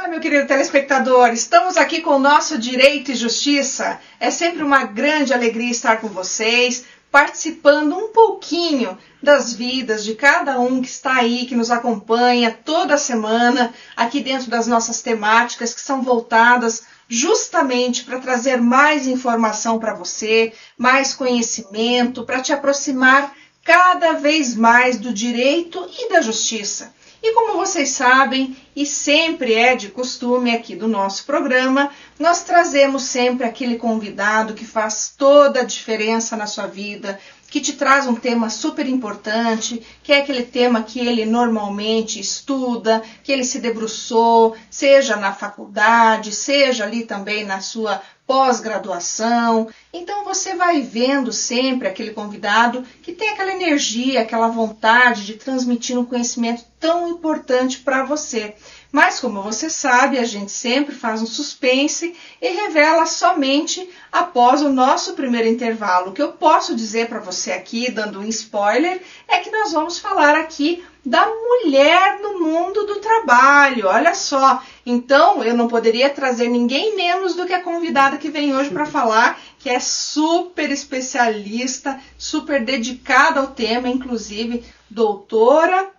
Olá, meu querido telespectador, estamos aqui com o nosso Direito e Justiça. É sempre uma grande alegria estar com vocês, participando um pouquinho das vidas de cada um que está aí, que nos acompanha toda semana, aqui dentro das nossas temáticas que são voltadas justamente para trazer mais informação para você, mais conhecimento, para te aproximar cada vez mais do direito e da justiça. E como vocês sabem, e sempre é de costume aqui do nosso programa, nós trazemos sempre aquele convidado que faz toda a diferença na sua vida, que te traz um tema super importante, que é aquele tema que ele normalmente estuda, que ele se debruçou, seja na faculdade, seja ali também na sua pós-graduação. Então você vai vendo sempre aquele convidado que tem aquela energia, aquela vontade de transmitir um conhecimento tão importante para você. Mas como você sabe, a gente sempre faz um suspense e revela somente após o nosso primeiro intervalo. O que eu posso dizer para você aqui, dando um spoiler, é que nós vamos falar aqui da mulher no mundo do trabalho. Olha só, então eu não poderia trazer ninguém menos do que a convidada que vem hoje para falar, que é super especialista, super dedicada ao tema, inclusive doutora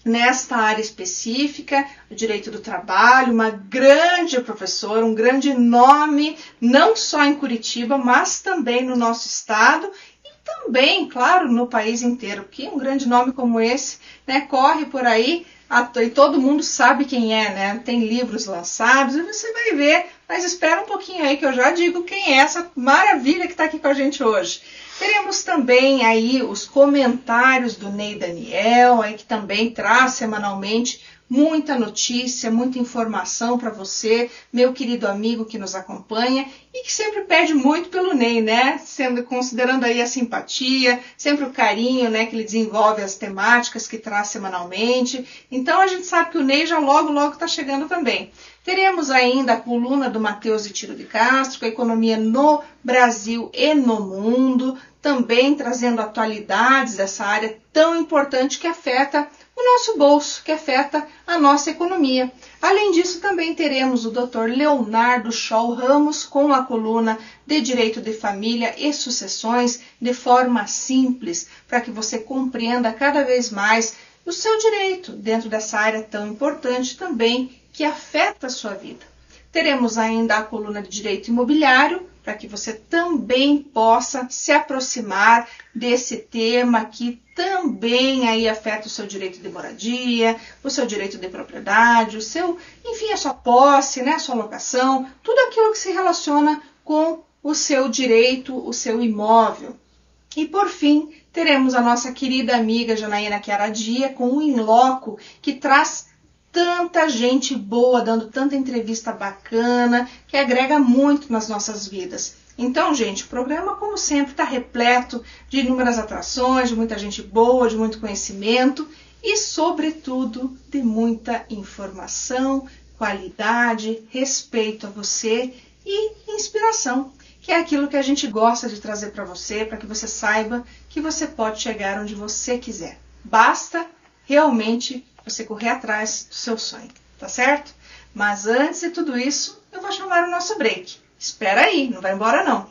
nesta área específica, o direito do trabalho, uma grande professora, um grande nome, não só em Curitiba, mas também no nosso estado e também, claro, no país inteiro, porque um grande nome como esse, né, corre por aí e todo mundo sabe quem é, né? Tem livros lançados e você vai ver, mas espera um pouquinho aí que eu já digo quem é essa maravilha que está aqui com a gente hoje. Teremos também aí os comentários do Ney Daniel, aí que também traz semanalmente muita notícia, muita informação para você, meu querido amigo que nos acompanha e que sempre pede muito pelo Ney, né? Considerando aí a simpatia, sempre o carinho, né, que ele desenvolve as temáticas que traz semanalmente. Então a gente sabe que o Ney já logo está chegando também. Teremos ainda a coluna do Matheus e Tiro de Castro, com a economia no Brasil e no mundo, também trazendo atualidades dessa área tão importante que afeta o nosso bolso, que afeta a nossa economia. Além disso, também teremos o Dr. Leonardo Scholl Ramos com a coluna de Direito de Família e Sucessões de forma simples, para que você compreenda cada vez mais o seu direito dentro dessa área tão importante também que afeta a sua vida. Teremos ainda a coluna de Direito Imobiliário, para que você também possa se aproximar desse tema que também aí afeta o seu direito de moradia, o seu direito de propriedade, enfim, a sua posse, né, a sua locação, tudo aquilo que se relaciona com o seu direito, o seu imóvel. E por fim, teremos a nossa querida amiga Janaína Chiaradia com o In Loco, que traz tanta gente boa, dando tanta entrevista bacana, que agrega muito nas nossas vidas. Então, gente, o programa, como sempre, está repleto de inúmeras atrações, de muita gente boa, de muito conhecimento e, sobretudo, de muita informação, qualidade, respeito a você e inspiração, que é aquilo que a gente gosta de trazer para você, para que você saiba que você pode chegar onde você quiser. Basta realmente você correr atrás do seu sonho, tá certo? Mas antes de tudo isso, eu vou chamar o nosso break. Espera aí, não vai embora não.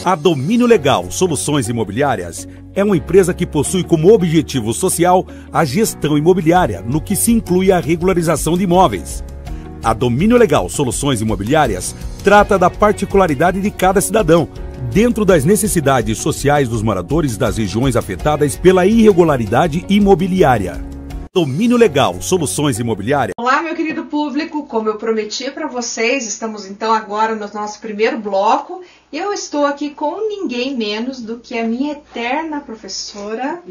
A Domínio Legal Soluções Imobiliárias é uma empresa que possui como objetivo social a gestão imobiliária, no que se inclui a regularização de imóveis. A Domínio Legal Soluções Imobiliárias trata da particularidade de cada cidadão, dentro das necessidades sociais dos moradores das regiões afetadas pela irregularidade imobiliária. Domínio Legal Soluções Imobiliárias. Olá, meu querido público, como eu prometi para vocês, estamos então agora no nosso primeiro bloco e eu estou aqui com ninguém menos do que a minha eterna professora,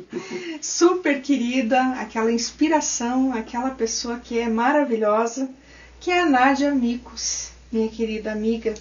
super querida, aquela inspiração, aquela pessoa que é maravilhosa, que é a Nádia Micos, minha querida amiga.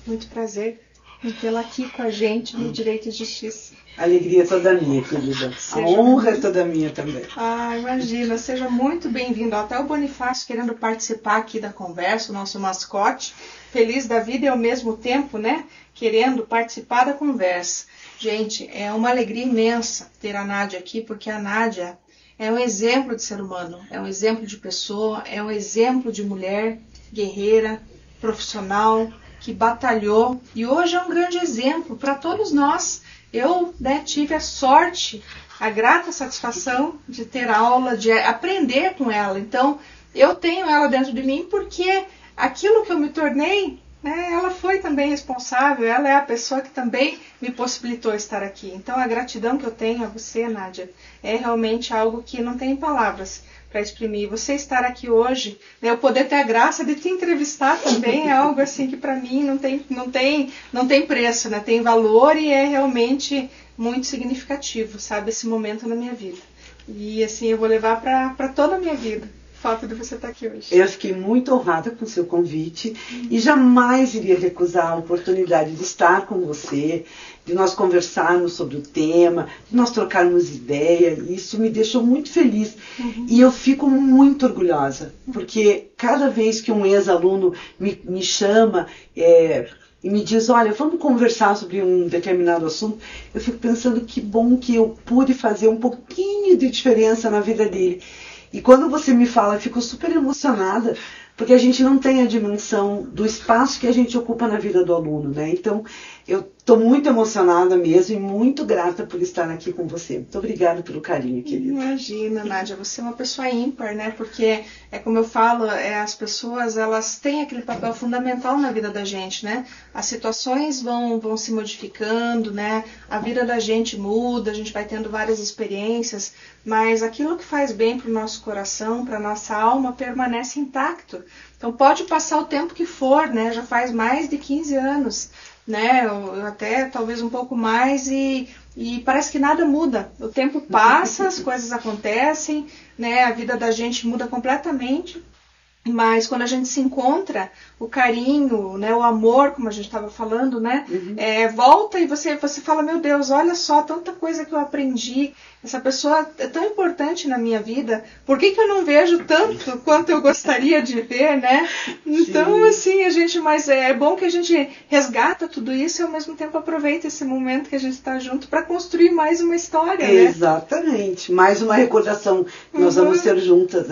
Muito prazer em tê-la aqui com a gente no Direito e Justiça. A alegria é toda minha, querida. A honra é toda minha também. Ah, imagina. Seja muito bem-vindo. Até o Bonifácio querendo participar aqui da conversa, o nosso mascote, feliz da vida e ao mesmo tempo, né, querendo participar da conversa. Gente, é uma alegria imensa ter a Nádia aqui, porque a Nádia, é um exemplo de ser humano, é um exemplo de pessoa, é um exemplo de mulher guerreira, profissional, que batalhou e hoje é um grande exemplo para todos nós. Eu, tive a sorte, a grata satisfação de ter aula, de aprender com ela. Então, eu tenho ela dentro de mim porque aquilo que eu me tornei, ela foi também responsável, ela é a pessoa que também me possibilitou estar aqui. Então, a gratidão que eu tenho a você, Nádia, é realmente algo que não tem palavras para exprimir. Você estar aqui hoje, eu poder ter a graça de te entrevistar também é algo assim que para mim não tem preço, tem valor e é realmente muito significativo, sabe, esse momento na minha vida. E assim, eu vou levar para toda a minha vida. Fato de você estar aqui hoje. Eu fiquei muito honrada com o seu convite e jamais iria recusar a oportunidade de estar com você, de nós conversarmos sobre o tema, de nós trocarmos ideia. Isso me deixou muito feliz. E eu fico muito orgulhosa, porque cada vez que um ex-aluno me chama e me diz, olha, vamos conversar sobre um determinado assunto, eu fico pensando que bom que eu pude fazer um pouquinho de diferença na vida dele. E quando você me fala, eu fico super emocionada, porque a gente não tem a dimensão do espaço que a gente ocupa na vida do aluno, Então, eu estou muito emocionada mesmo e muito grata por estar aqui com você. Muito obrigada pelo carinho, querida. Imagina, Nádia, você é uma pessoa ímpar, Porque, como eu falo, as pessoas, elas têm aquele papel fundamental na vida da gente, As situações vão se modificando, A vida da gente muda, a gente vai tendo várias experiências, mas aquilo que faz bem para o nosso coração, para a nossa alma, permanece intacto. Então, pode passar o tempo que for, Já faz mais de 15 anos, ou até talvez um pouco mais, e parece que nada muda. O tempo passa, as coisas acontecem, a vida da gente muda completamente, mas quando a gente se encontra, o carinho, o amor, como a gente estava falando, volta e você fala, meu Deus, olha só, tanta coisa que eu aprendi, essa pessoa é tão importante na minha vida, por que eu não vejo tanto quanto eu gostaria de ver, Então, assim, mas é bom que a gente resgata tudo isso e ao mesmo tempo aproveita esse momento que a gente está junto para construir mais uma história, Exatamente, mais uma recordação que nós vamos ter juntas,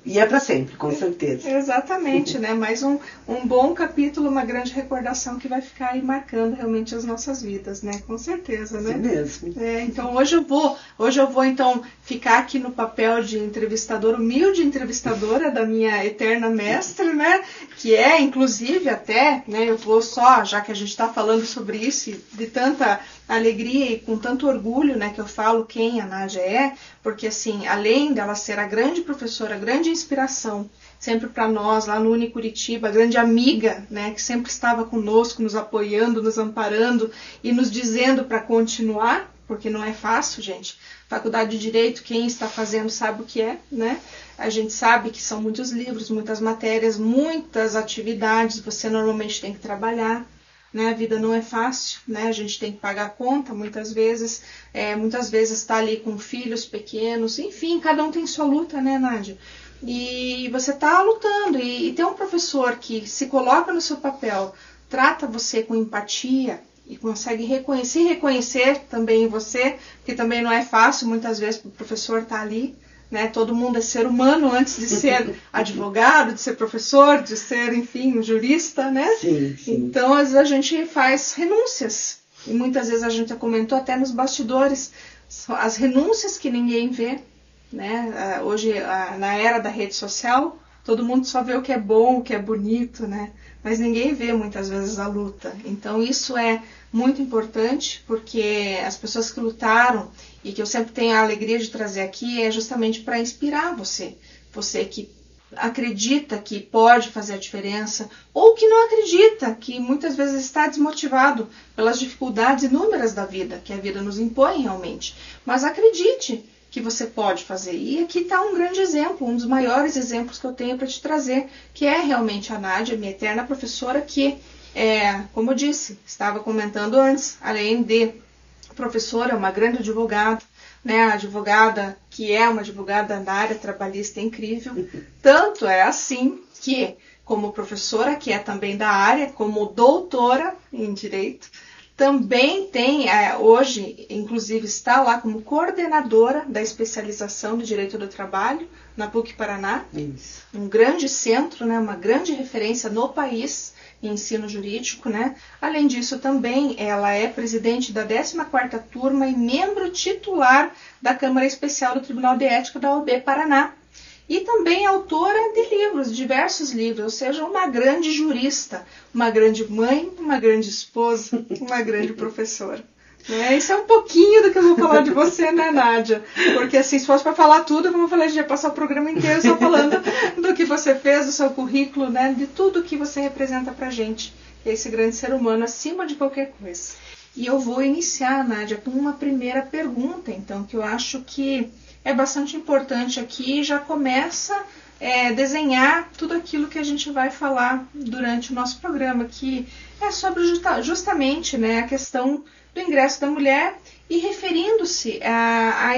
E é para sempre, com certeza. Exatamente, Mais um bom capítulo, uma grande recordação que vai ficar aí marcando realmente as nossas vidas, Com certeza, Sim mesmo. Então hoje eu vou então ficar aqui no papel de entrevistadora, humilde entrevistadora da minha eterna mestra, Que é, inclusive, até, eu vou só, já que a gente está falando sobre isso, de tanta alegria e com tanto orgulho, que eu falo quem a Nádia é, porque assim, além dela ser a grande professora, a grande inspiração, sempre para nós, lá no Unicuritiba, a grande amiga, que sempre estava conosco, nos apoiando, nos amparando e nos dizendo para continuar, porque não é fácil, gente. Faculdade de Direito, quem está fazendo sabe o que é, A gente sabe que são muitos livros, muitas matérias, muitas atividades, você normalmente tem que trabalhar, A vida não é fácil, A gente tem que pagar a conta muitas vezes está ali com filhos pequenos, enfim, cada um tem sua luta, Nádia? E você está lutando, e tem um professor que se coloca no seu papel, trata você com empatia e consegue reconhecer também em você, que também não é fácil muitas vezes para o professor estar ali, Todo mundo é ser humano antes de ser advogado, de ser professor, de ser, enfim, um jurista, Sim. Então, às vezes a gente faz renúncias, e muitas vezes a gente já comentou até nos bastidores, as renúncias que ninguém vê, Hoje, na era da rede social, todo mundo só vê o que é bom, o que é bonito, Mas ninguém vê muitas vezes a luta. Então isso é muito importante, porque as pessoas que lutaram, e que eu sempre tenho a alegria de trazer aqui, é justamente para inspirar você. Você que acredita que pode fazer a diferença, ou que não acredita, que muitas vezes está desmotivado pelas dificuldades inúmeras da vida, que a vida nos impõe realmente. Mas acredite que você pode fazer. E aqui está um grande exemplo, um dos maiores exemplos que eu tenho para te trazer, que é realmente a Nádia, minha eterna professora, que, como eu disse, estava comentando antes, além de professora, é uma grande advogada, advogada que é uma advogada na área trabalhista incrível. Tanto é assim que, como professora, que é também da área, como doutora em Direito, também tem, hoje, inclusive, está lá como coordenadora da especialização do Direito do Trabalho na PUC Paraná. Isso. Um grande centro, né, uma grande referência no país em ensino jurídico, né? Além disso, também ela é presidente da 14ª turma e membro titular da Câmara Especial do Tribunal de Ética da OAB Paraná. E também autora de livros, diversos livros, ou seja, uma grande jurista, uma grande mãe, uma grande esposa, uma grande professora. Isso é um pouquinho do que eu vou falar de você, né, Nádia? Porque assim, se fosse para falar tudo, como eu falei, a gente ia passar o programa inteiro só falando do que você fez, do seu currículo, né, de tudo que você representa pra gente, esse grande ser humano, acima de qualquer coisa. E eu vou iniciar, Nádia, com uma primeira pergunta, então, que eu acho que é bastante importante aqui e já começa a desenhar tudo aquilo que a gente vai falar durante o nosso programa, que é sobre justamente, né, a questão do ingresso da mulher e referindo-se a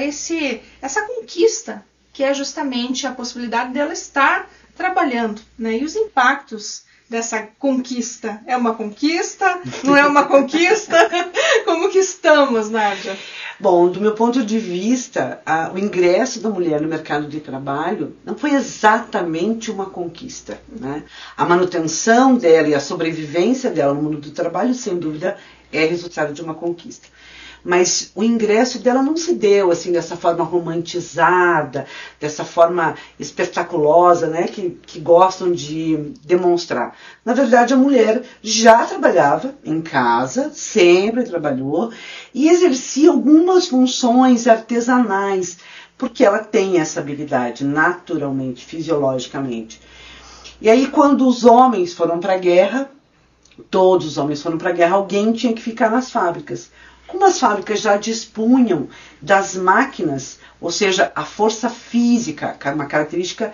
essa conquista, que é justamente a possibilidade dela estar trabalhando, né, e os impactos dessa conquista. É uma conquista? Não é uma conquista? Como que estamos, Nádia? Bom, do meu ponto de vista, o ingresso da mulher no mercado de trabalho não foi exatamente uma conquista, né? A manutenção dela e a sobrevivência dela no mundo do trabalho, sem dúvida, é resultado de uma conquista. Mas o ingresso dela não se deu assim dessa forma romantizada, dessa forma espetaculosa, né, que gostam de demonstrar. Na verdade, a mulher já trabalhava em casa, sempre trabalhou, e exercia algumas funções artesanais, porque ela tem essa habilidade naturalmente, fisiologicamente. E aí, quando os homens foram para a guerra, todos os homens foram para a guerra, alguém tinha que ficar nas fábricas. Como as fábricas já dispunham das máquinas, ou seja, a força física, uma característica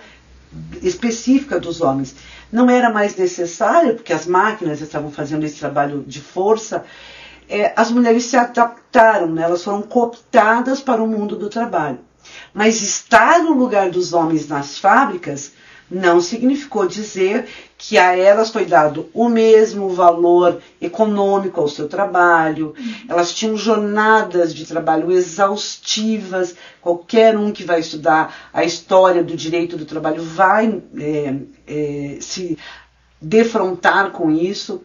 específica dos homens, não era mais necessária, porque as máquinas estavam fazendo esse trabalho de força, as mulheres se adaptaram, né? Elas foram cooptadas para o mundo do trabalho. Mas estar no lugar dos homens nas fábricas não significou dizer que a elas foi dado o mesmo valor econômico ao seu trabalho. Elas tinham jornadas de trabalho exaustivas. Qualquer um que vai estudar a história do direito do trabalho vai se defrontar com isso.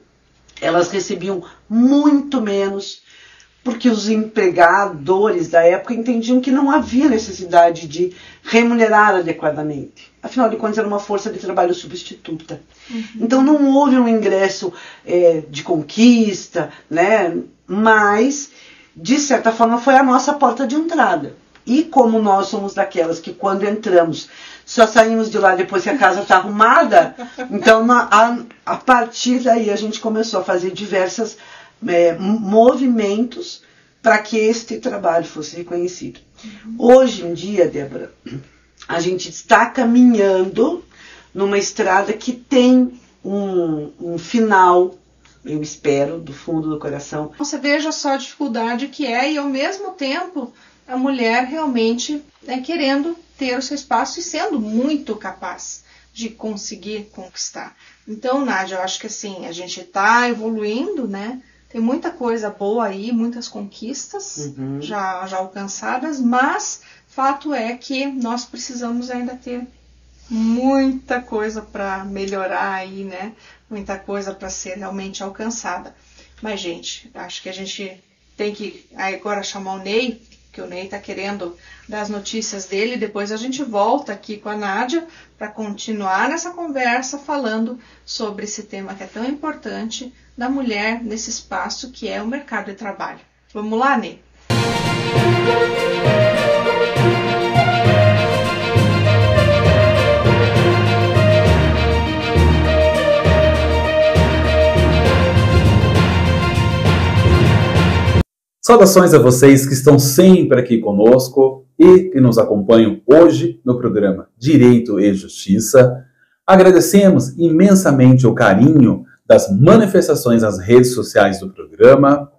Elas recebiam muito menos, porque os empregadores da época entendiam que não havia necessidade de remunerar adequadamente. Afinal de contas, era uma força de trabalho substituta. Então, não houve um ingresso de conquista, né? Mas, de certa forma, foi a nossa porta de entrada. E como nós somos daquelas que, quando entramos, só saímos de lá depois que a casa está arrumada, então, a partir daí, a gente começou a fazer diversos movimentos para que este trabalho fosse reconhecido. Hoje em dia, Débora, a gente está caminhando numa estrada que tem um final, eu espero, do fundo do coração. Você veja só a dificuldade que é, e ao mesmo tempo a mulher realmente querendo ter o seu espaço e sendo muito capaz de conseguir conquistar. Então, Nádia, eu acho que assim, a gente está evoluindo, né? Tem muita coisa boa aí, muitas conquistas já alcançadas, mas fato é que nós precisamos ainda ter muita coisa para melhorar aí, né? Muita coisa para ser realmente alcançada. Mas, gente, acho que a gente tem que agora chamar o Ney, que o Ney está querendo dar as notícias dele. Depois a gente volta aqui com a Nádia para continuar nessa conversa falando sobre esse tema que é tão importante da mulher nesse espaço que é o mercado de trabalho. Vamos lá, Ney? Saudações a vocês que estão sempre aqui conosco e que nos acompanham hoje no programa Direito e Justiça. Agradecemos imensamente o carinho das manifestações nas redes sociais do programa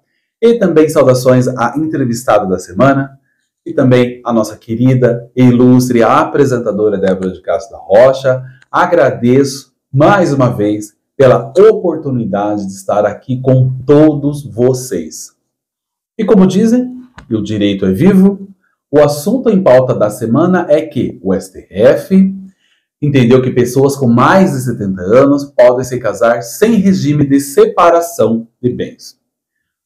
e também saudações à entrevistada da semana e também à nossa querida e ilustre apresentadora Débora de Castro da Rocha. Agradeço mais uma vez pela oportunidade de estar aqui com todos vocês. E como dizem, o direito é vivo, o assunto em pauta da semana é que o STF entendeu que pessoas com mais de 70 anos podem se casar sem regime de separação de bens.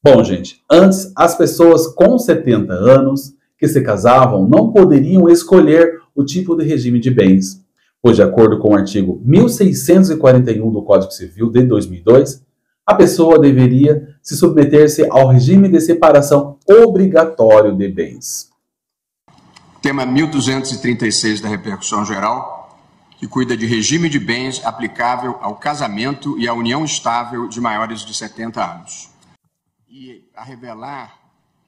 Bom, gente, antes as pessoas com 70 anos que se casavam não poderiam escolher o tipo de regime de bens, pois de acordo com o artigo 1641 do Código Civil de 2002, a pessoa deveria se submeter-se ao regime de separação obrigatório de bens. Tema 1236 da repercussão geral, que cuida de regime de bens aplicável ao casamento e à união estável de maiores de 70 anos. E a revelar...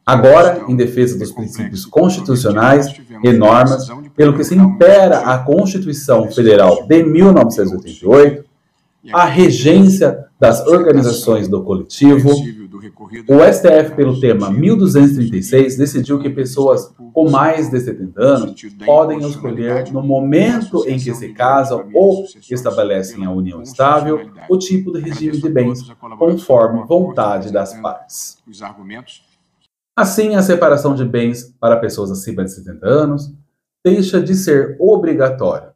Agora, em defesa dos princípios constitucionais e normas, pelo que se impera a Constituição Federal de 1988, a regência das organizações do coletivo, o STF, pelo tema 1236, decidiu que pessoas com mais de 70 anos podem escolher, no momento em que se casam ou estabelecem a união estável, o tipo de regime de bens, conforme vontade das partes. Assim, a separação de bens para pessoas acima de 70 anos deixa de ser obrigatória.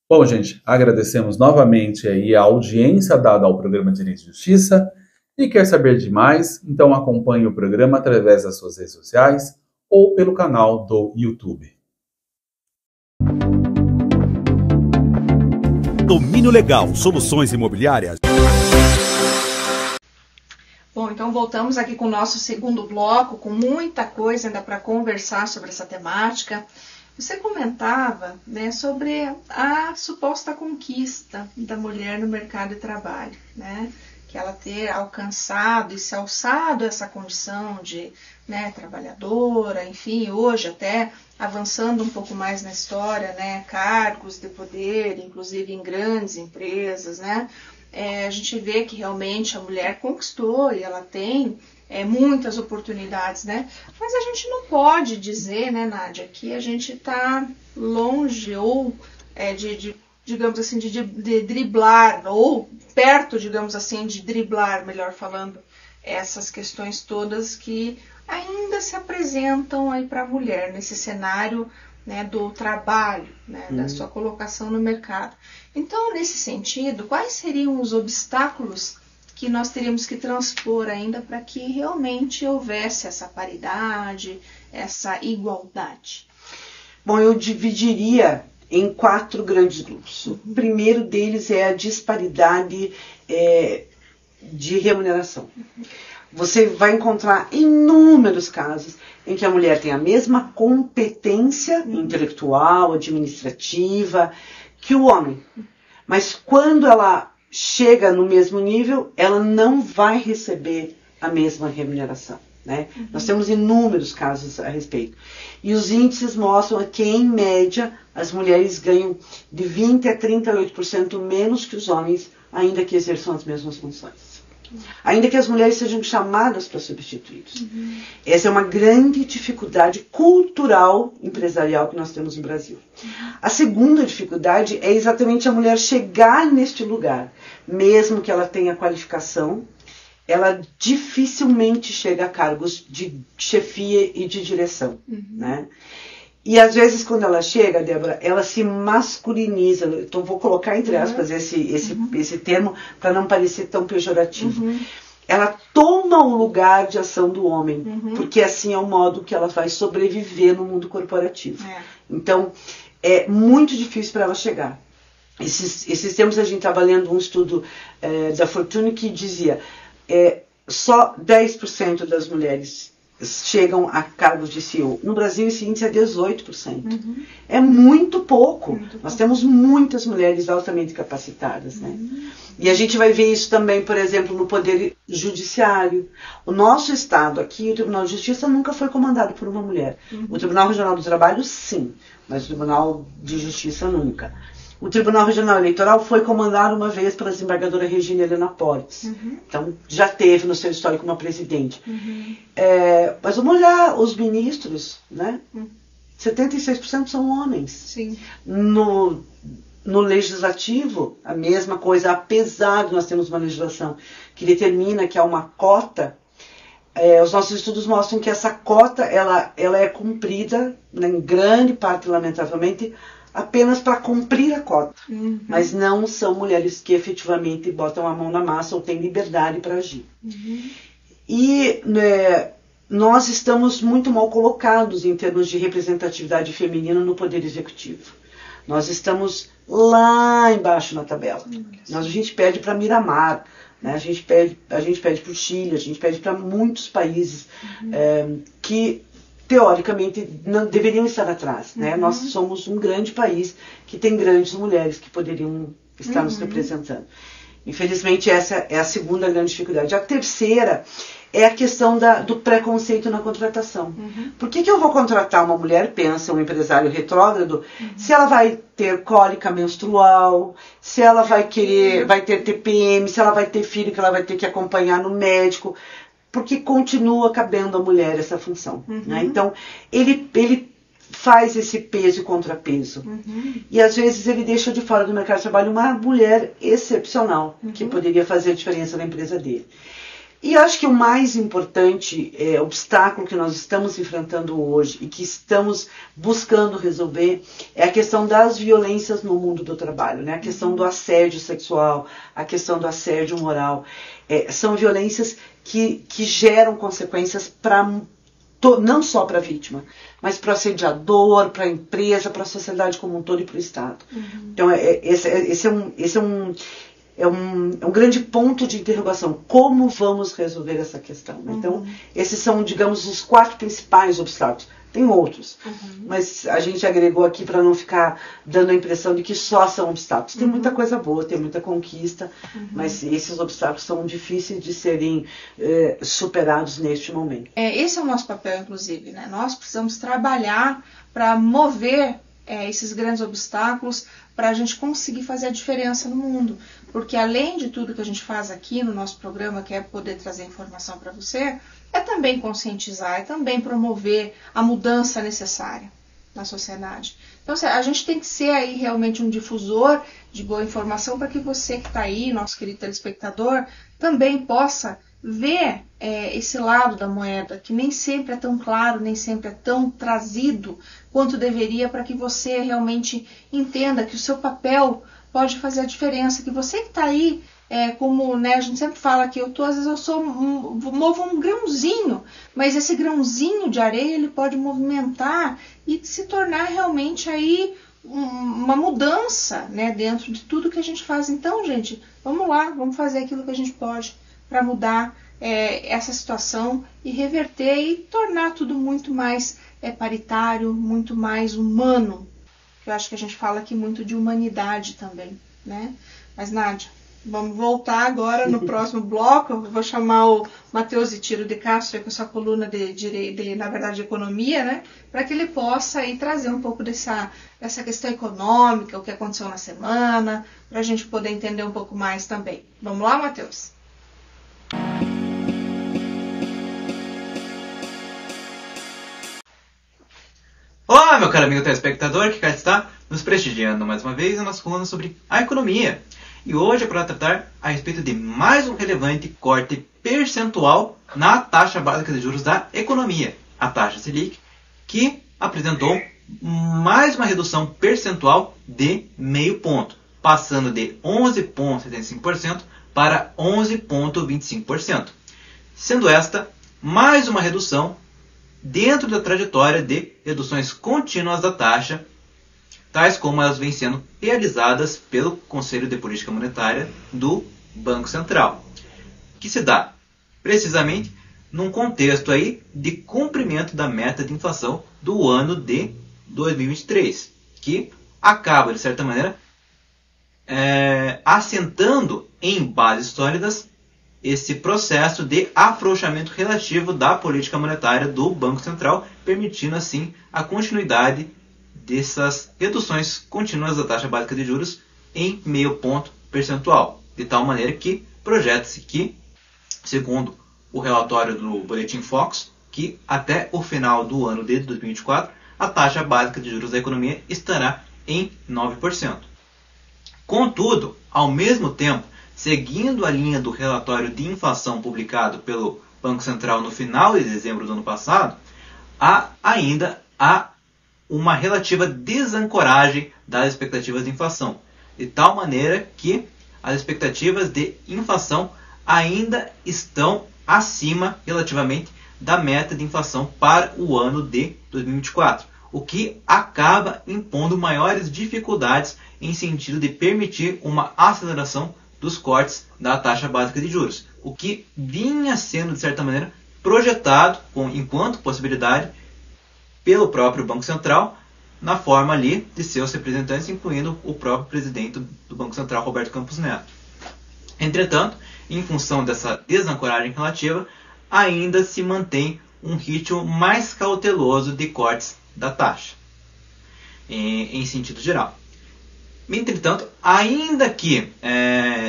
Bom, gente, agradecemos novamente aí a audiência dada ao programa Direito e Justiça. E quer saber de mais? Então acompanhe o programa através das suas redes sociais ou pelo canal do YouTube. Domínio Legal, soluções imobiliárias. Bom, então voltamos aqui com o nosso segundo bloco, com muita coisa ainda para conversar sobre essa temática. Você comentava, né, sobre a suposta conquista da mulher no mercado de trabalho, né? Que ela ter alcançado e se alçado essa condição de, né, trabalhadora, enfim, hoje até avançando um pouco mais na história, né, cargos de poder, inclusive em grandes empresas, né? A gente vê que realmente a mulher conquistou e ela tem muitas oportunidades, né? Mas a gente não pode dizer, né, Nádia, que a gente está longe ou digamos assim, de driblar, ou perto, digamos assim, de driblar, melhor falando, essas questões todas que ainda se apresentam aí para a mulher nesse cenário, né, do trabalho, né, da sua colocação no mercado. Então, nesse sentido, quais seriam os obstáculos que nós teríamos que transpor ainda para que realmente houvesse essa paridade, essa igualdade? Bom, eu dividiria em 4 grandes grupos. O primeiro deles é a disparidade de remuneração. Você vai encontrar inúmeros casos em que a mulher tem a mesma competência intelectual, administrativa que o homem. Mas quando ela chega no mesmo nível, ela não vai receber a mesma remuneração, né? Nós temos inúmeros casos a respeito. E os índices mostram que, em média, as mulheres ganham de 20% a 38% menos que os homens, ainda que exerçam as mesmas funções. Ainda que as mulheres sejam chamadas para substituí-los. Essa é uma grande dificuldade cultural empresarial que nós temos no Brasil. A segunda dificuldade é exatamente a mulher chegar neste lugar. Mesmo que ela tenha qualificação, ela dificilmente chega a cargos de chefia e de direção, né? E às vezes quando ela chega, Débora, ela se masculiniza. Então vou colocar entre aspas esse termo para não parecer tão pejorativo. Ela toma o lugar de ação do homem, porque assim é o modo que ela vai sobreviver no mundo corporativo. Então é muito difícil para ela chegar. Esses tempos a gente estava lendo um estudo da Fortune que dizia só 10% das mulheres chegam a cargos de CEO. No Brasil esse índice é 18%. É muito pouco. Nós temos muitas mulheres altamente capacitadas, né? E a gente vai ver isso também, por exemplo, no Poder Judiciário. O nosso Estado aqui, o Tribunal de Justiça, nunca foi comandado por uma mulher. O Tribunal Regional do Trabalho, sim, mas o Tribunal de Justiça nunca. O Tribunal Regional Eleitoral foi comandado uma vez pela desembargadora Regina Helena Portes. Então, já teve no seu histórico uma presidente. Mas vamos olhar os ministros, né? 76% são homens. Sim. no legislativo, a mesma coisa, apesar de nós termos uma legislação que determina que há uma cota, os nossos estudos mostram que essa cota ela é cumprida, em grande parte, lamentavelmente, apenas para cumprir a cota. Mas não são mulheres que efetivamente botam a mão na massa ou têm liberdade para agir. E nós estamos muito mal colocados em termos de representatividade feminina no Poder Executivo. Nós estamos lá embaixo na tabela. A gente perde para Miramar, né? A gente perde para o Chile, a gente perde para muitos países que, teoricamente, não deveriam estar atrás. Né? Nós somos um grande país que tem grandes mulheres que poderiam estar nos representando. Infelizmente, essa é a segunda grande dificuldade. A terceira é a questão do preconceito na contratação. Por que eu vou contratar uma mulher, pensa um empresário retrógrado, se ela vai ter cólica menstrual, se ela vai ter TPM, se ela vai ter filho que ela vai ter que acompanhar no médico, porque continua cabendo à mulher essa função. Né? Então, ele faz esse peso e contrapeso. E às vezes ele deixa de fora do mercado de trabalho uma mulher excepcional, que poderia fazer a diferença na empresa dele. E acho que o mais importante obstáculo que nós estamos enfrentando hoje e que estamos buscando resolver é a questão das violências no mundo do trabalho, né? A questão do assédio sexual, a questão do assédio moral. São violências que geram consequências não só para a vítima, mas para o assediador, para a empresa, para a sociedade como um todo e para o Estado. Então, esse é um grande ponto de interrogação. Como vamos resolver essa questão? Então, esses são, digamos, os 4 principais obstáculos. Tem outros, mas a gente agregou aqui para não ficar dando a impressão de que só são obstáculos. Tem muita coisa boa, tem muita conquista, mas esses obstáculos são difíceis de serem superados neste momento. Esse é o nosso papel, inclusive, né? Nós precisamos trabalhar para mover esses grandes obstáculos para a gente conseguir fazer a diferença no mundo. Porque além de tudo que a gente faz aqui no nosso programa, que é poder trazer informação para você, é também conscientizar, é também promover a mudança necessária na sociedade. Então a gente tem que ser aí realmente um difusor de boa informação para que você que está aí, nosso querido telespectador, também possa ver esse lado da moeda, que nem sempre é tão claro, nem sempre é tão trazido quanto deveria, para que você realmente entenda que o seu papel pode fazer a diferença, que você que está aí, como, né, a gente sempre fala que às vezes eu movo um grãozinho, mas esse grãozinho de areia ele pode movimentar e se tornar realmente aí uma mudança, né, dentro de tudo que a gente faz. Então, gente, vamos lá, vamos fazer aquilo que a gente pode para mudar essa situação e reverter e tornar tudo muito mais paritário, muito mais humano. Eu acho que a gente fala aqui muito de humanidade também, né? Mas, Nádia, vamos voltar agora no próximo bloco. Eu vou chamar o Matheus Tiro de Castro com sua coluna na verdade, de economia, né? Para que ele possa aí trazer um pouco dessa questão econômica, o que aconteceu na semana, para a gente poder entender um pouco mais também. Vamos lá, Matheus? Olá, meu caro amigo telespectador, que cá está nos prestigiando mais uma vez a nossa coluna sobre a economia. E hoje é para tratar a respeito de mais um relevante corte percentual na taxa básica de juros da economia, a taxa Selic, que apresentou mais uma redução percentual de meio ponto, passando de 11,75% para 11,25%, sendo esta mais uma redução dentro da trajetória de reduções contínuas da taxa, tais como elas vêm sendo realizadas pelo Conselho de Política Monetária do Banco Central, que se dá precisamente num contexto aí de cumprimento da meta de inflação do ano de 2023, que acaba, de certa maneira, assentando em bases sólidas esse processo de afrouxamento relativo da política monetária do Banco Central, permitindo assim a continuidade dessas reduções contínuas da taxa básica de juros em meio ponto percentual, de tal maneira que projeta-se que, segundo o relatório do Boletim Focus, que até o final do ano de 2024, a taxa básica de juros da economia estará em 9%. Contudo, ao mesmo tempo, seguindo a linha do relatório de inflação publicado pelo Banco Central no final de dezembro do ano passado, ainda há uma relativa desancoragem das expectativas de inflação, de tal maneira que as expectativas de inflação ainda estão acima relativamente da meta de inflação para o ano de 2024, o que acaba impondo maiores dificuldades em sentido de permitir uma aceleração dos cortes da taxa básica de juros, o que vinha sendo, de certa maneira, projetado enquanto possibilidade pelo próprio Banco Central, na forma ali de seus representantes, incluindo o próprio presidente do Banco Central, Roberto Campos Neto. Entretanto, em função dessa desancoragem relativa, ainda se mantém um ritmo mais cauteloso de cortes da taxa, em sentido geral. Entretanto, ainda que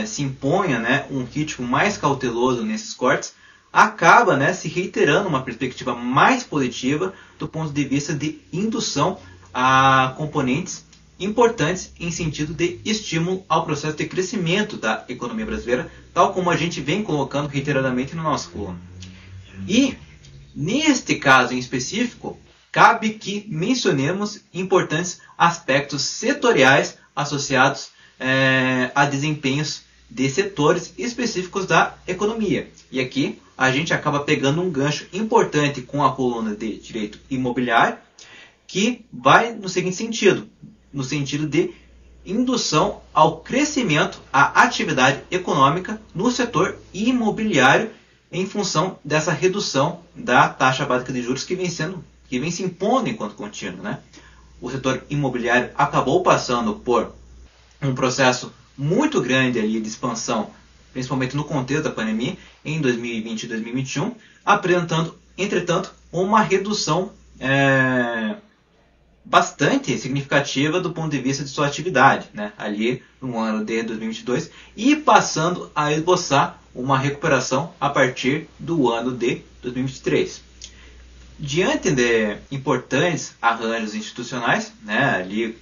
se imponha um ritmo mais cauteloso nesses cortes, acaba se reiterando uma perspectiva mais positiva do ponto de vista de indução a componentes importantes em sentido de estímulo ao processo de crescimento da economia brasileira, tal como a gente vem colocando reiteradamente no nosso coluna. E, neste caso em específico, cabe que mencionemos importantes aspectos setoriais associados a desempenhos de setores específicos da economia. E aqui a gente acaba pegando um gancho importante com a coluna de direito imobiliário, que vai no seguinte sentido, no sentido de indução ao crescimento, à atividade econômica no setor imobiliário em função dessa redução da taxa básica de juros que vem se impondo enquanto contínuo, né? O setor imobiliário acabou passando por um processo muito grande ali de expansão, principalmente no contexto da pandemia, em 2020 e 2021, apresentando, entretanto, uma redução bastante significativa do ponto de vista de sua atividade, né? Ali no ano de 2022, e passando a esboçar uma recuperação a partir do ano de 2023. Diante de importantes arranjos institucionais, né, ali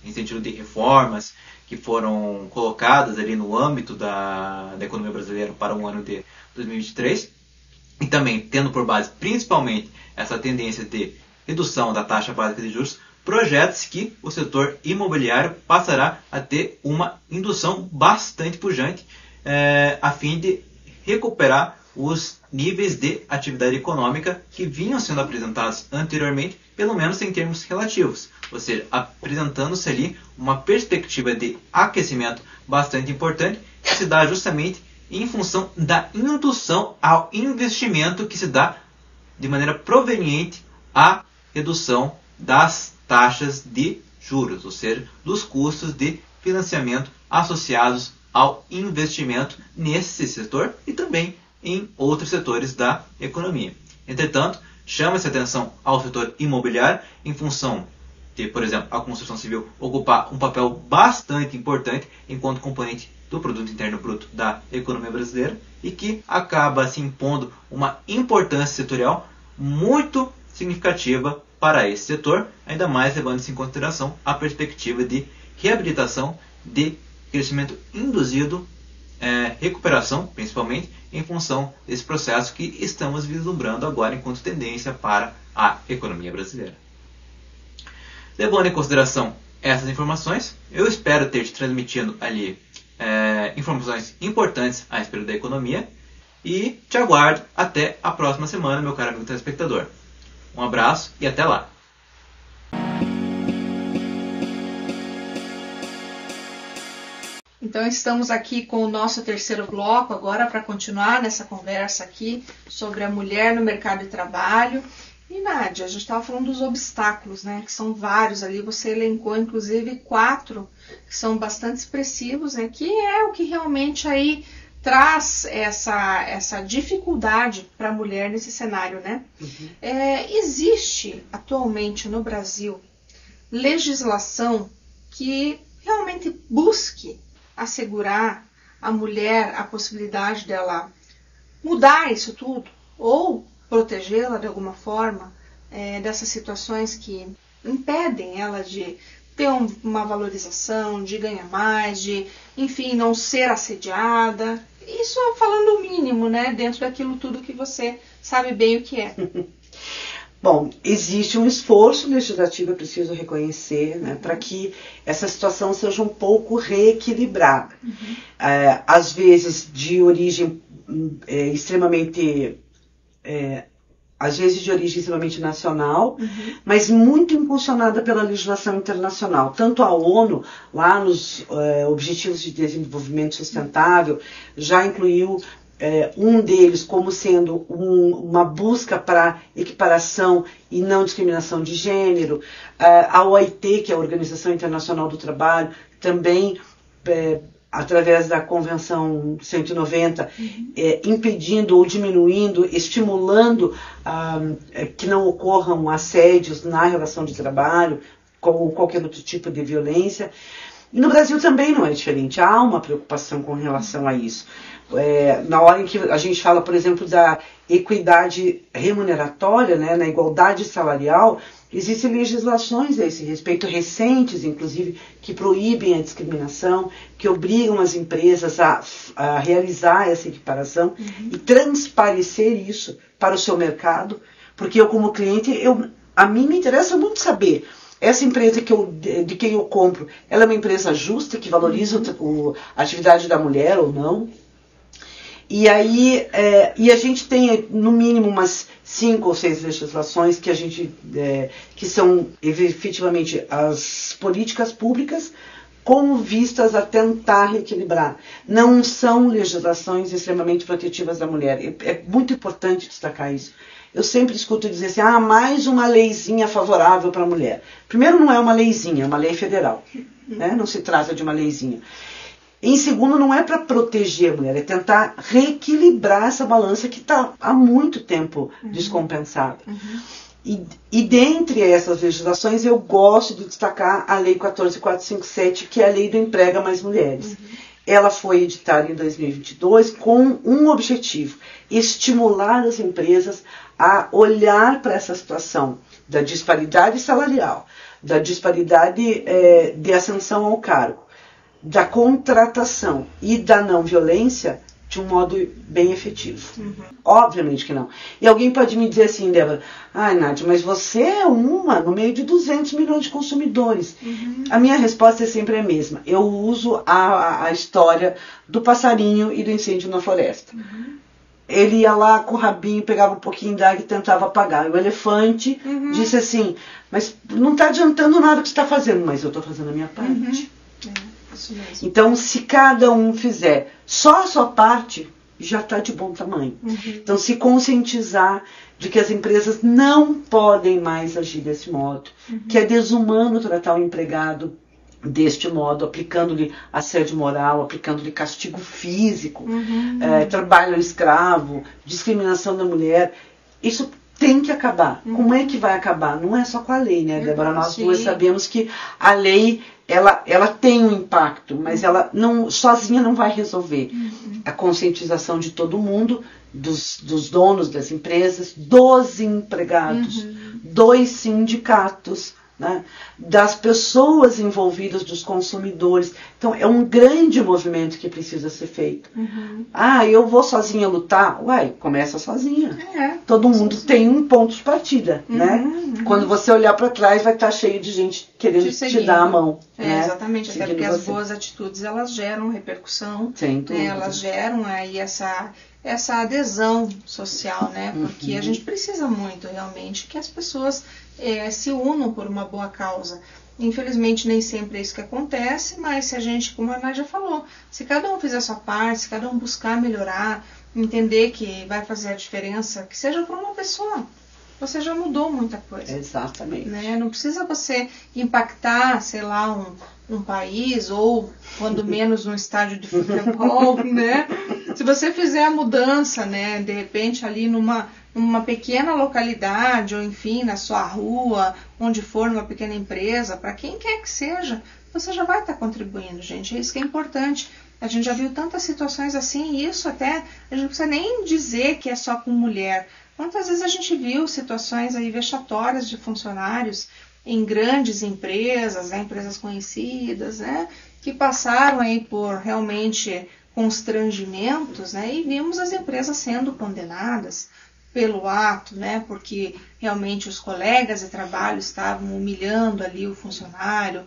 em sentido de reformas que foram colocadas ali no âmbito da economia brasileira para o ano de 2023, e também tendo por base principalmente essa tendência de redução da taxa básica de juros, projeta-se que o setor imobiliário passará a ter uma indução bastante pujante a fim de recuperar os níveis de atividade econômica que vinham sendo apresentados anteriormente, pelo menos em termos relativos, ou seja, apresentando-se ali uma perspectiva de aquecimento bastante importante, que se dá justamente em função da indução ao investimento que se dá de maneira proveniente à redução das taxas de juros, ou seja, dos custos de financiamento associados ao investimento nesse setor e também em outros setores da economia. Entretanto, chama-se atenção ao setor imobiliário em função de, por exemplo, a construção civil ocupar um papel bastante importante enquanto componente do Produto Interno Bruto da economia brasileira e que acaba se impondo uma importância setorial muito significativa para esse setor, ainda mais levando-se em consideração a perspectiva de reabilitação, de crescimento induzido, recuperação, principalmente, em função desse processo que estamos vislumbrando agora enquanto tendência para a economia brasileira. Levando em consideração essas informações, eu espero ter te transmitido ali informações importantes a respeito da economia e te aguardo até a próxima semana, meu caro amigo telespectador. Um abraço e até lá! Então estamos aqui com o nosso terceiro bloco agora para continuar nessa conversa aqui sobre a mulher no mercado de trabalho. E Nádia, a gente estava falando dos obstáculos, né? Que são vários ali, você elencou inclusive 4 que são bastante expressivos, né? Que é o que realmente aí traz essa dificuldade para a mulher nesse cenário, né? Uhum. Existe atualmente no Brasil legislação que realmente busque assegurar à mulher a possibilidade dela mudar isso tudo ou protegê-la de alguma forma dessas situações que impedem ela de ter uma valorização, de ganhar mais, de, enfim, não ser assediada. Isso falando o mínimo, né? Dentro daquilo tudo que você sabe bem o que é. Bom, existe um esforço legislativo, é preciso reconhecer, né, para que essa situação seja um pouco reequilibrada. Às vezes de origem extremamente nacional, mas muito impulsionada pela legislação internacional. Tanto a ONU, lá nos Objetivos de Desenvolvimento Sustentável, já incluiu um deles como sendo uma busca para equiparação e não discriminação de gênero. A OIT, que é a Organização Internacional do Trabalho, também, através da Convenção 190, impedindo ou diminuindo, estimulando que não ocorram assédios na relação de trabalho, ou qualquer outro tipo de violência. E no Brasil também não é diferente, há uma preocupação com relação a isso. Na hora em que a gente fala, por exemplo, da equidade remuneratória, né, na igualdade salarial, existem legislações a esse respeito, recentes, inclusive, que proíbem a discriminação, que obrigam as empresas a realizar essa equiparação e transparecer isso para o seu mercado, porque eu, como cliente, a mim me interessa muito saber, essa empresa de quem eu compro, ela é uma empresa justa, que valoriza a atividade da mulher ou não? E aí, a gente tem, no mínimo, umas 5 ou 6 legislações que são efetivamente as políticas públicas com vistas a tentar reequilibrar. Não são legislações extremamente protetivas da mulher. É muito importante destacar isso. Eu sempre escuto dizer assim, mais uma leizinha favorável para a mulher. Primeiro, não é uma leizinha, é uma lei federal. Né? Não se trata de uma leizinha. Em segundo, não é para proteger a mulher, é tentar reequilibrar essa balança que está há muito tempo descompensada. E dentre essas legislações, eu gosto de destacar a Lei 14.457, que é a Lei do Emprega Mais Mulheres. Ela foi editada em 2022 com um objetivo: estimular as empresas a olhar para essa situação da disparidade salarial, da disparidade de ascensão ao cargo, da contratação e da não violência de um modo bem efetivo. Obviamente que não. E alguém pode me dizer assim, Débora, Nádia, mas você é uma no meio de 200 milhões de consumidores. A minha resposta é sempre a mesma. Eu uso a história do passarinho e do incêndio na floresta. Ele ia lá com o rabinho, pegava um pouquinho d'água e tentava apagar. O elefante disse assim, mas não está adiantando nada o que você está fazendo, mas eu estou fazendo a minha parte. Então, se cada um fizer só a sua parte, já está de bom tamanho. Então, se conscientizar de que as empresas não podem mais agir desse modo, que é desumano tratar o empregado deste modo, aplicando-lhe assédio moral, aplicando-lhe castigo físico, trabalho escravo, discriminação da mulher. Isso tem que acabar. Como é que vai acabar? Não é só com a lei, né, Débora? Nós duas sabemos que a lei ela tem um impacto, mas ela sozinha não vai resolver. A conscientização de todo mundo, dos donos das empresas, dos empregados, dos sindicatos, né, das pessoas envolvidas, dos consumidores. Então, é um grande movimento que precisa ser feito. Eu vou sozinha lutar? Começa sozinha. Todo mundo tem um ponto de partida, né? Quando você olhar para trás, vai estar cheio de gente querendo te dar a mão. Né? Exatamente, até porque as boas atitudes, elas geram repercussão, né? Elas geram aí essa adesão social, né? Porque a gente precisa muito, realmente, que as pessoas se unam por uma boa causa. Infelizmente, nem sempre é isso que acontece, mas se a gente, como a Nádia falou, se cada um fizer a sua parte, se cada um buscar melhorar, entender que vai fazer a diferença, que seja para uma pessoa, você já mudou muita coisa. Exatamente. Né? Não precisa você impactar, sei lá, um país, ou quando menos um estádio de futebol, né? Se você fizer a mudança, né, de repente ali numa pequena localidade, ou enfim, na sua rua, onde for, numa pequena empresa, para quem quer que seja, você já vai estar contribuindo, gente. É isso que é importante. A gente já viu tantas situações assim, e isso até, a gente não precisa nem dizer que é só com mulher. Quantas vezes a gente viu situações aí vexatórias de funcionários em grandes empresas, empresas conhecidas, que passaram aí por realmente constrangimentos, e vimos as empresas sendo condenadas pelo ato, porque realmente os colegas de trabalho estavam humilhando ali o funcionário.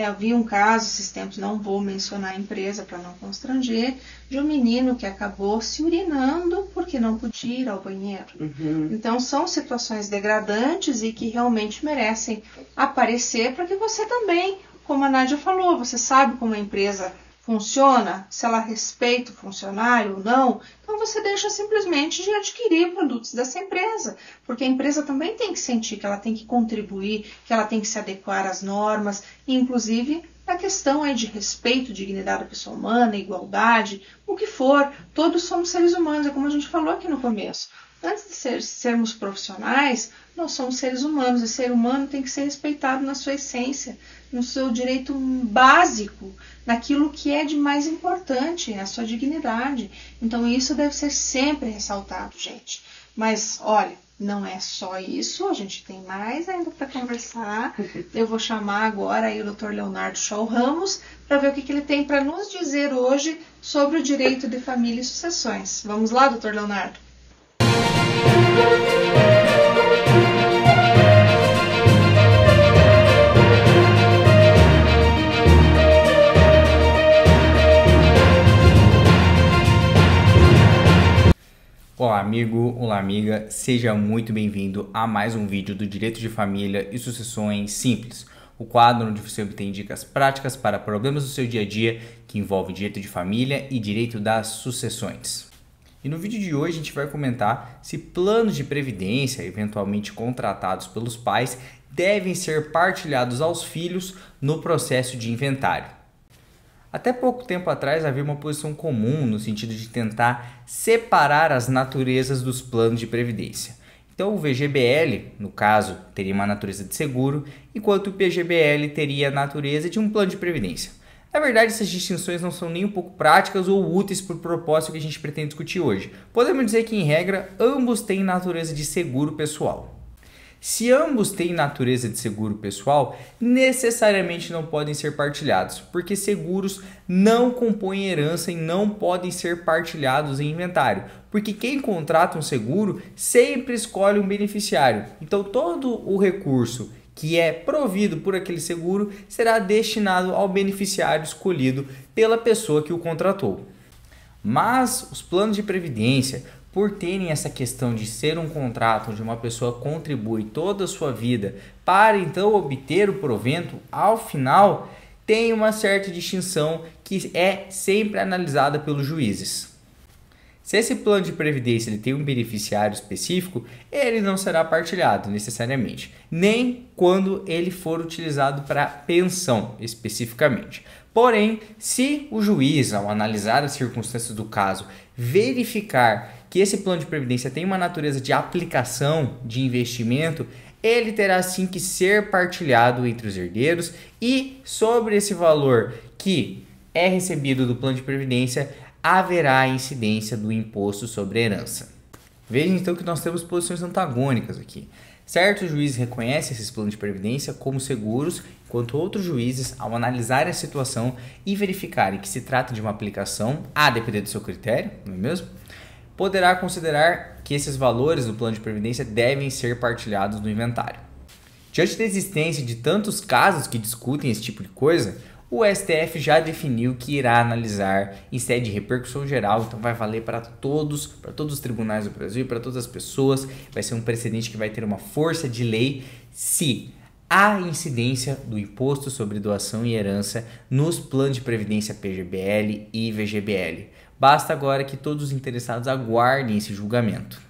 Havia um caso esses tempos, não vou mencionar a empresa para não constranger, de um menino que acabou se urinando porque não podia ir ao banheiro. Então são situações degradantes e que realmente merecem aparecer para que você também, como a Nádia falou, você sabe como a empresa funciona, se ela respeita o funcionário ou não, então você deixa simplesmente de adquirir produtos dessa empresa, porque a empresa também tem que sentir que ela tem que contribuir, que ela tem que se adequar às normas, inclusive a questão aí de respeito, dignidade da pessoa humana, igualdade, o que for, todos somos seres humanos, é como a gente falou aqui no começo. Antes de sermos profissionais, nós somos seres humanos, e ser humano tem que ser respeitado na sua essência, no seu direito básico, naquilo que é de mais importante, a sua dignidade. Então isso deve ser sempre ressaltado, gente. Mas, olha, não é só isso, a gente tem mais ainda para conversar. Eu vou chamar agora aí o Dr. Leonardo Scholl Ramos para ver o que ele tem para nos dizer hoje sobre o direito de família e sucessões. Vamos lá, Dr. Leonardo? Olá amigo, olá amiga, seja muito bem-vindo a mais um vídeo do Direito de Família e Sucessões Simples, o quadro onde você obtém dicas práticas para problemas do seu dia a dia que envolvem direito de família e direito das sucessões. E no vídeo de hoje a gente vai comentar se planos de previdência, eventualmente contratados pelos pais, devem ser partilhados aos filhos no processo de inventário. Até pouco tempo atrás havia uma posição comum no sentido de tentar separar as naturezas dos planos de previdência. Então o VGBL, no caso, teria uma natureza de seguro, enquanto o PGBL teria a natureza de um plano de previdência. Na verdade, essas distinções não são nem um pouco práticas ou úteis para o propósito que a gente pretende discutir hoje. Podemos dizer que, em regra, ambos têm natureza de seguro pessoal. Se ambos têm natureza de seguro pessoal, necessariamente não podem ser partilhados, porque seguros não compõem herança e não podem ser partilhados em inventário, porque quem contrata um seguro sempre escolhe um beneficiário. Então todo o recurso que é provido por aquele seguro será destinado ao beneficiário escolhido pela pessoa que o contratou. Mas os planos de previdência, por terem essa questão de ser um contrato onde uma pessoa contribui toda a sua vida para então obter o provento, ao final tem uma certa distinção que é sempre analisada pelos juízes. Se esse plano de previdência ele tem um beneficiário específico, ele não será partilhado necessariamente, nem quando ele for utilizado para pensão especificamente. Porém, se o juiz, ao analisar as circunstâncias do caso, verificar que esse plano de previdência tem uma natureza de aplicação de investimento, ele terá sim que ser partilhado entre os herdeiros e sobre esse valor que é recebido do plano de previdência, haverá a incidência do imposto sobre a herança. Veja então que nós temos posições antagônicas aqui. Certos juízes reconhecem esses planos de previdência como seguros, enquanto outros juízes, ao analisar a situação e verificarem que se trata de uma aplicação, a depender do seu critério, não é mesmo? Poderá considerar que esses valores do plano de previdência devem ser partilhados no inventário. Diante da existência de tantos casos que discutem esse tipo de coisa, o STF já definiu que irá analisar em sede de repercussão geral, então vai valer para todos os tribunais do Brasil, para todas as pessoas, vai ser um precedente que vai ter uma força de lei se há incidência do imposto sobre doação e herança nos planos de previdência PGBL e VGBL. Basta agora que todos os interessados aguardem esse julgamento.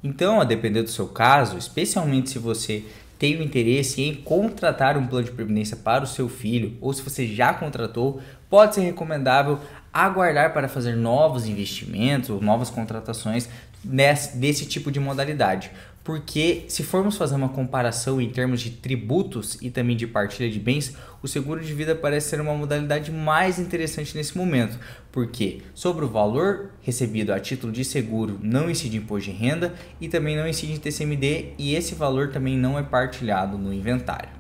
Então, a depender do seu caso, especialmente se você tem o interesse em contratar um plano de previdência para o seu filho, ou se você já contratou, pode ser recomendável aguardar para fazer novos investimentos ou novas contratações desse tipo de modalidade. Porque se formos fazer uma comparação em termos de tributos e também de partilha de bens, o seguro de vida parece ser uma modalidade mais interessante nesse momento, porque sobre o valor recebido a título de seguro não incide imposto de renda e também não incide TCMD, e esse valor também não é partilhado no inventário.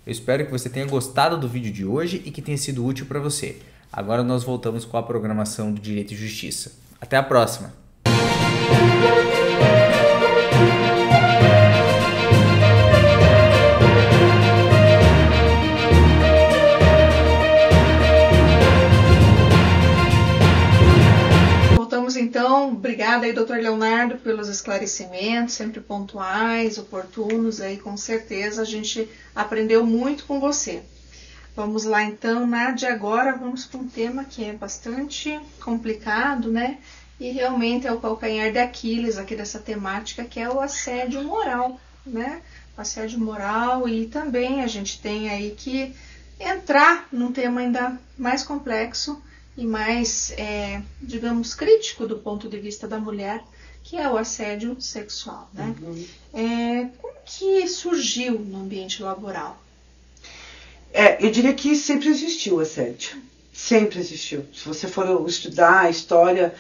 Eu espero que você tenha gostado do vídeo de hoje e que tenha sido útil para você. Agora nós voltamos com a programação do Direito e Justiça. Até a próxima! Então, obrigada aí, doutor Leonardo, pelos esclarecimentos, sempre pontuais, oportunos, aí com certeza a gente aprendeu muito com você. Vamos lá então, Nádia, agora vamos para um tema que é bastante complicado, né? E realmente é o calcanhar de Aquiles aqui dessa temática, que é o assédio moral, né? O assédio moral, e também a gente tem aí que entrar num tema ainda mais complexo e mais, digamos, crítico do ponto de vista da mulher, que é o assédio sexual, né? Como que surgiu no ambiente laboral? Eu diria que sempre existiu o assédio, sempre existiu. Se você for estudar a história,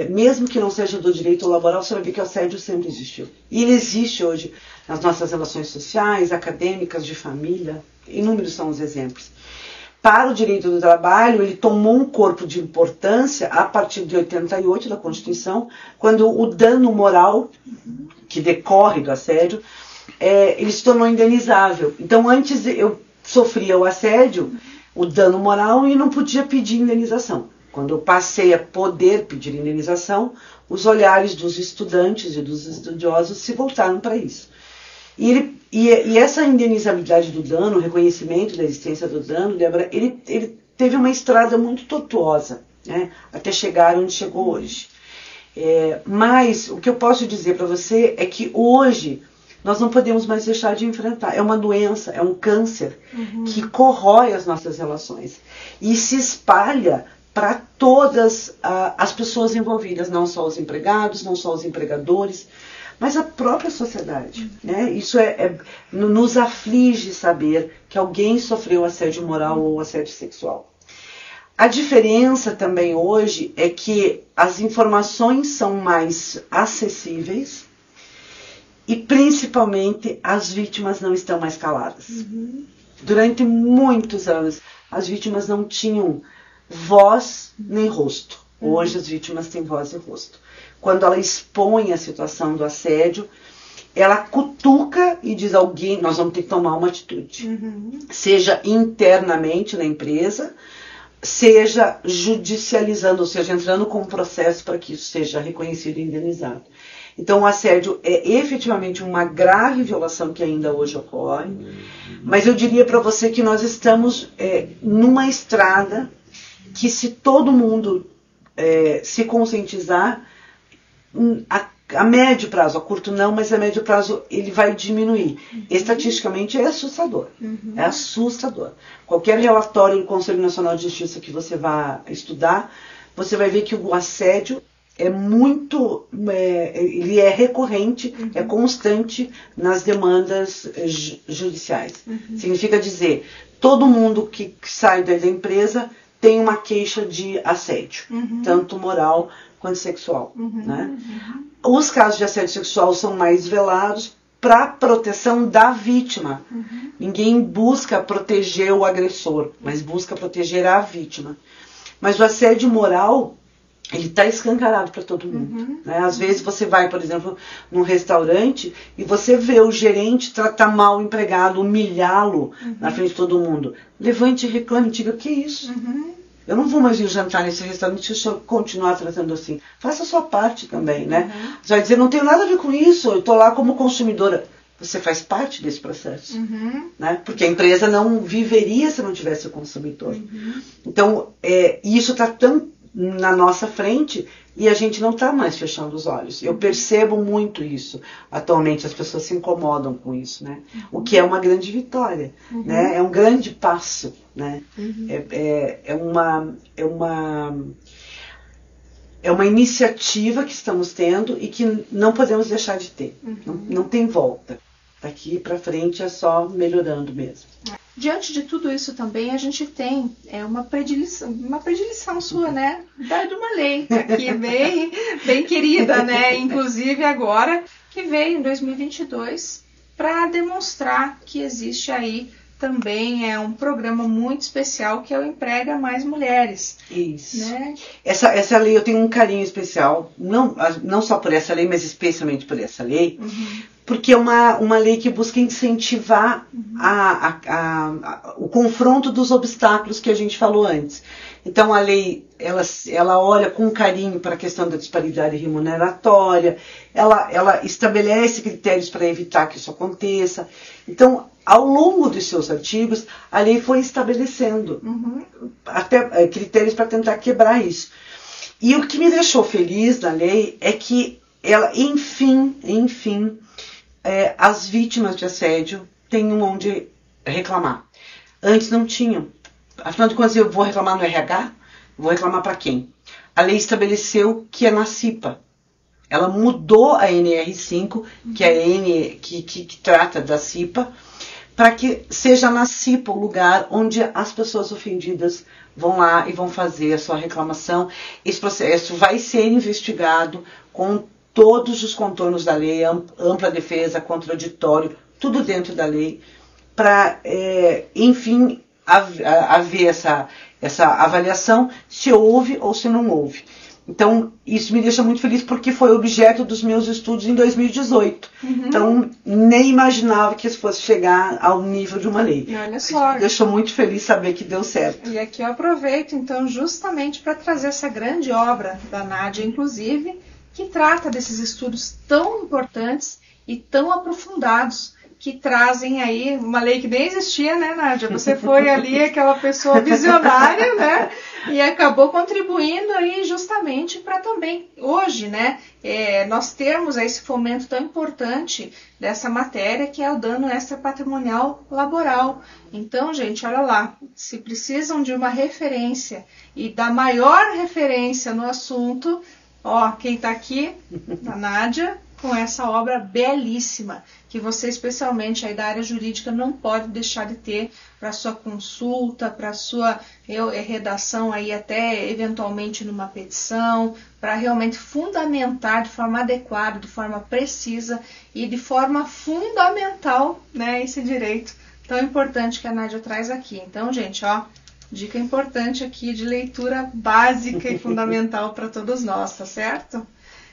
mesmo que não seja do direito laboral, você vai ver que o assédio sempre existiu. E ele existe hoje nas nossas relações sociais, acadêmicas, de família, inúmeros são os exemplos. Para o direito do trabalho, ele tomou um corpo de importância a partir de 88 da Constituição, quando o dano moral que decorre do assédio, ele se tornou indenizável. Então, antes eu sofria o assédio, o dano moral, e não podia pedir indenização. Quando eu passei a poder pedir indenização, os olhares dos estudantes e dos estudiosos se voltaram para isso. E essa indenizabilidade do dano, o reconhecimento da existência do dano, Débora, ele teve uma estrada muito tortuosa, né, até chegar onde chegou hoje. Mas o que eu posso dizer para você é que hoje nós não podemos mais deixar de enfrentar. É uma doença, é um câncer que corrói as nossas relações e se espalha para todas as pessoas envolvidas, não só os empregados, não só os empregadores, mas a própria sociedade, né? Isso nos aflige saber que alguém sofreu assédio moral ou assédio sexual. A diferença também hoje é que as informações são mais acessíveis e principalmente as vítimas não estão mais caladas. Durante muitos anos as vítimas não tinham voz nem rosto. Hoje as vítimas têm voz e rosto. Quando ela expõe a situação do assédio, ela cutuca e diz a alguém, nós vamos ter que tomar uma atitude. Seja internamente na empresa, seja judicializando, ou seja, entrando com um processo para que isso seja reconhecido e indenizado. Então o assédio é efetivamente uma grave violação que ainda hoje ocorre, mas eu diria para você que nós estamos numa estrada que, se todo mundo se conscientizar, a médio prazo, a curto não, mas a médio prazo ele vai diminuir. Estatisticamente é assustador. É assustador. Qualquer relatório do Conselho Nacional de Justiça que você vá estudar, você vai ver que o assédio é muito, ele é recorrente, é constante nas demandas judiciais. Significa dizer, todo mundo que sai da empresa tem uma queixa de assédio, tanto moral quanto sexual. Né? Os casos de assédio sexual são mais velados para proteção da vítima. Ninguém busca proteger o agressor, mas busca proteger a vítima. Mas o assédio moral, ele está escancarado para todo mundo. Né? Às vezes você vai, por exemplo, num restaurante e você vê o gerente tratar mal o empregado, humilhá-lo na frente de todo mundo. Levante e reclame, diga, que isso? Eu não vou mais ir jantar nesse restaurante se o senhor continuar tratando assim. Faça a sua parte também, né? Você vai dizer, não tenho nada a ver com isso, eu estou lá como consumidora. Você faz parte desse processo, né? Porque a empresa não viveria se não tivesse o consumidor. Então, isso está tão na nossa frente e a gente não está mais fechando os olhos. Eu percebo muito isso. Atualmente as pessoas se incomodam com isso, né? O que é uma grande vitória, né? É um grande é é uma iniciativa que estamos tendo e que não podemos deixar de ter. Não tem volta. Daqui para frente é só melhorando mesmo. Diante de tudo isso também, a gente tem uma predileção sua, né? De uma lei aqui bem querida, né? Inclusive agora, que veio em 2022 para demonstrar que existe aí também um programa muito especial que é o Emprega Mais Mulheres. Isso. Né? Essa lei eu tenho um carinho especial, não só por essa lei, mas especialmente por essa lei, porque é uma lei que busca incentivar o confronto dos obstáculos que a gente falou antes. Então a lei ela olha com carinho para a questão da disparidade remuneratória, ela estabelece critérios para evitar que isso aconteça. Então, ao longo dos seus artigos, a lei foi estabelecendo até critérios para tentar quebrar isso. E o que me deixou feliz na lei é que ela, enfim, as vítimas de assédio têm onde reclamar. Antes não tinham. Afinal de contas, eu vou reclamar no RH? Vou reclamar para quem? A lei estabeleceu que é na CIPA. Ela mudou a NR5, que é a que trata da CIPA, para que seja na CIPA o lugar onde as pessoas ofendidas vão lá e vão fazer a sua reclamação. Esse processo vai ser investigado com todos os contornos da lei, ampla defesa, contraditório, tudo dentro da lei, para, enfim, haver essa avaliação se houve ou se não houve. Então, isso me deixa muito feliz porque foi objeto dos meus estudos em 2018. Então, nem imaginava que isso fosse chegar ao nível de uma lei. E olha só. Me deixou muito feliz saber que deu certo. E aqui eu aproveito, então, justamente para trazer essa grande obra da Nádia, inclusive, que trata desses estudos tão importantes e tão aprofundados, que trazem aí uma lei que nem existia, né, Nádia? Você foi ali aquela pessoa visionária, né? E acabou contribuindo aí justamente para também, hoje, né, nós termos esse fomento tão importante dessa matéria, que é o dano extrapatrimonial laboral. Então, gente, olha lá, se precisam de uma referência e da maior referência no assunto, ó, quem está aqui, a Nádia, com essa obra belíssima, que você, especialmente aí da área jurídica, não pode deixar de ter para sua consulta, para sua redação aí até eventualmente numa petição, para realmente fundamentar de forma adequada, de forma precisa e de forma fundamental, né, esse direito tão importante que a Nádia traz aqui. Então, gente, ó, dica importante aqui de leitura básica e fundamental para todos nós, tá certo?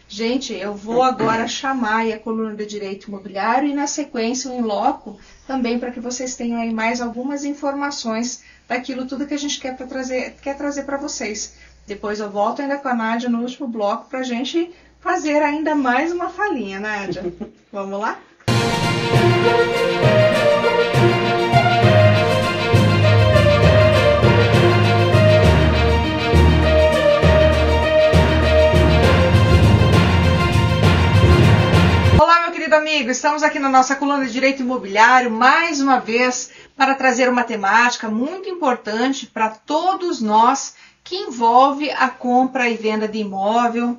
Gente, eu vou agora chamar aí a coluna de Direito Imobiliário e, na sequência, o In Loco, também para que vocês tenham aí mais algumas informações daquilo tudo que a gente quer trazer para vocês. Depois eu volto ainda com a Nádia no último bloco para a gente fazer ainda mais uma falinha, Nádia. Vamos lá? Amigo, estamos aqui na nossa coluna de Direito Imobiliário, mais uma vez, para trazer uma temática muito importante para todos nós, que envolve a compra e venda de imóvel,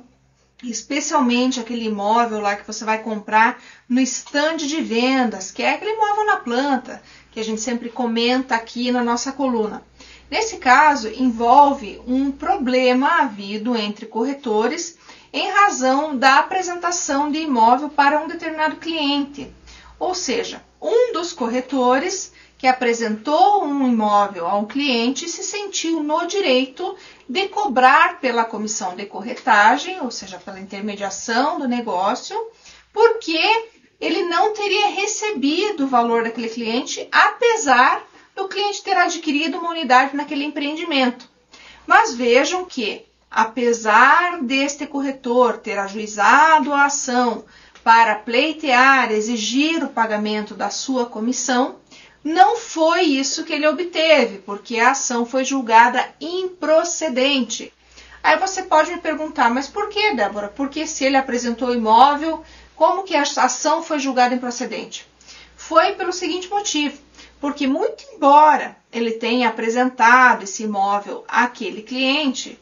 especialmente aquele imóvel lá que você vai comprar no estande de vendas, que é aquele imóvel na planta, que a gente sempre comenta aqui na nossa coluna. Nesse caso, envolve um problema havido entre corretores em razão da apresentação de imóvel para um determinado cliente. Ou seja, um dos corretores que apresentou um imóvel a um cliente se sentiu no direito de cobrar pela comissão de corretagem, ou seja, pela intermediação do negócio, porque ele não teria recebido o valor daquele cliente, apesar do cliente ter adquirido uma unidade naquele empreendimento. Mas vejam que, apesar deste corretor ter ajuizado a ação para pleitear, exigir o pagamento da sua comissão, não foi isso que ele obteve, porque a ação foi julgada improcedente. Aí você pode me perguntar, mas por que, Débora? Porque se ele apresentou o imóvel, como que a ação foi julgada improcedente? Foi pelo seguinte motivo, porque muito embora ele tenha apresentado esse imóvel àquele cliente,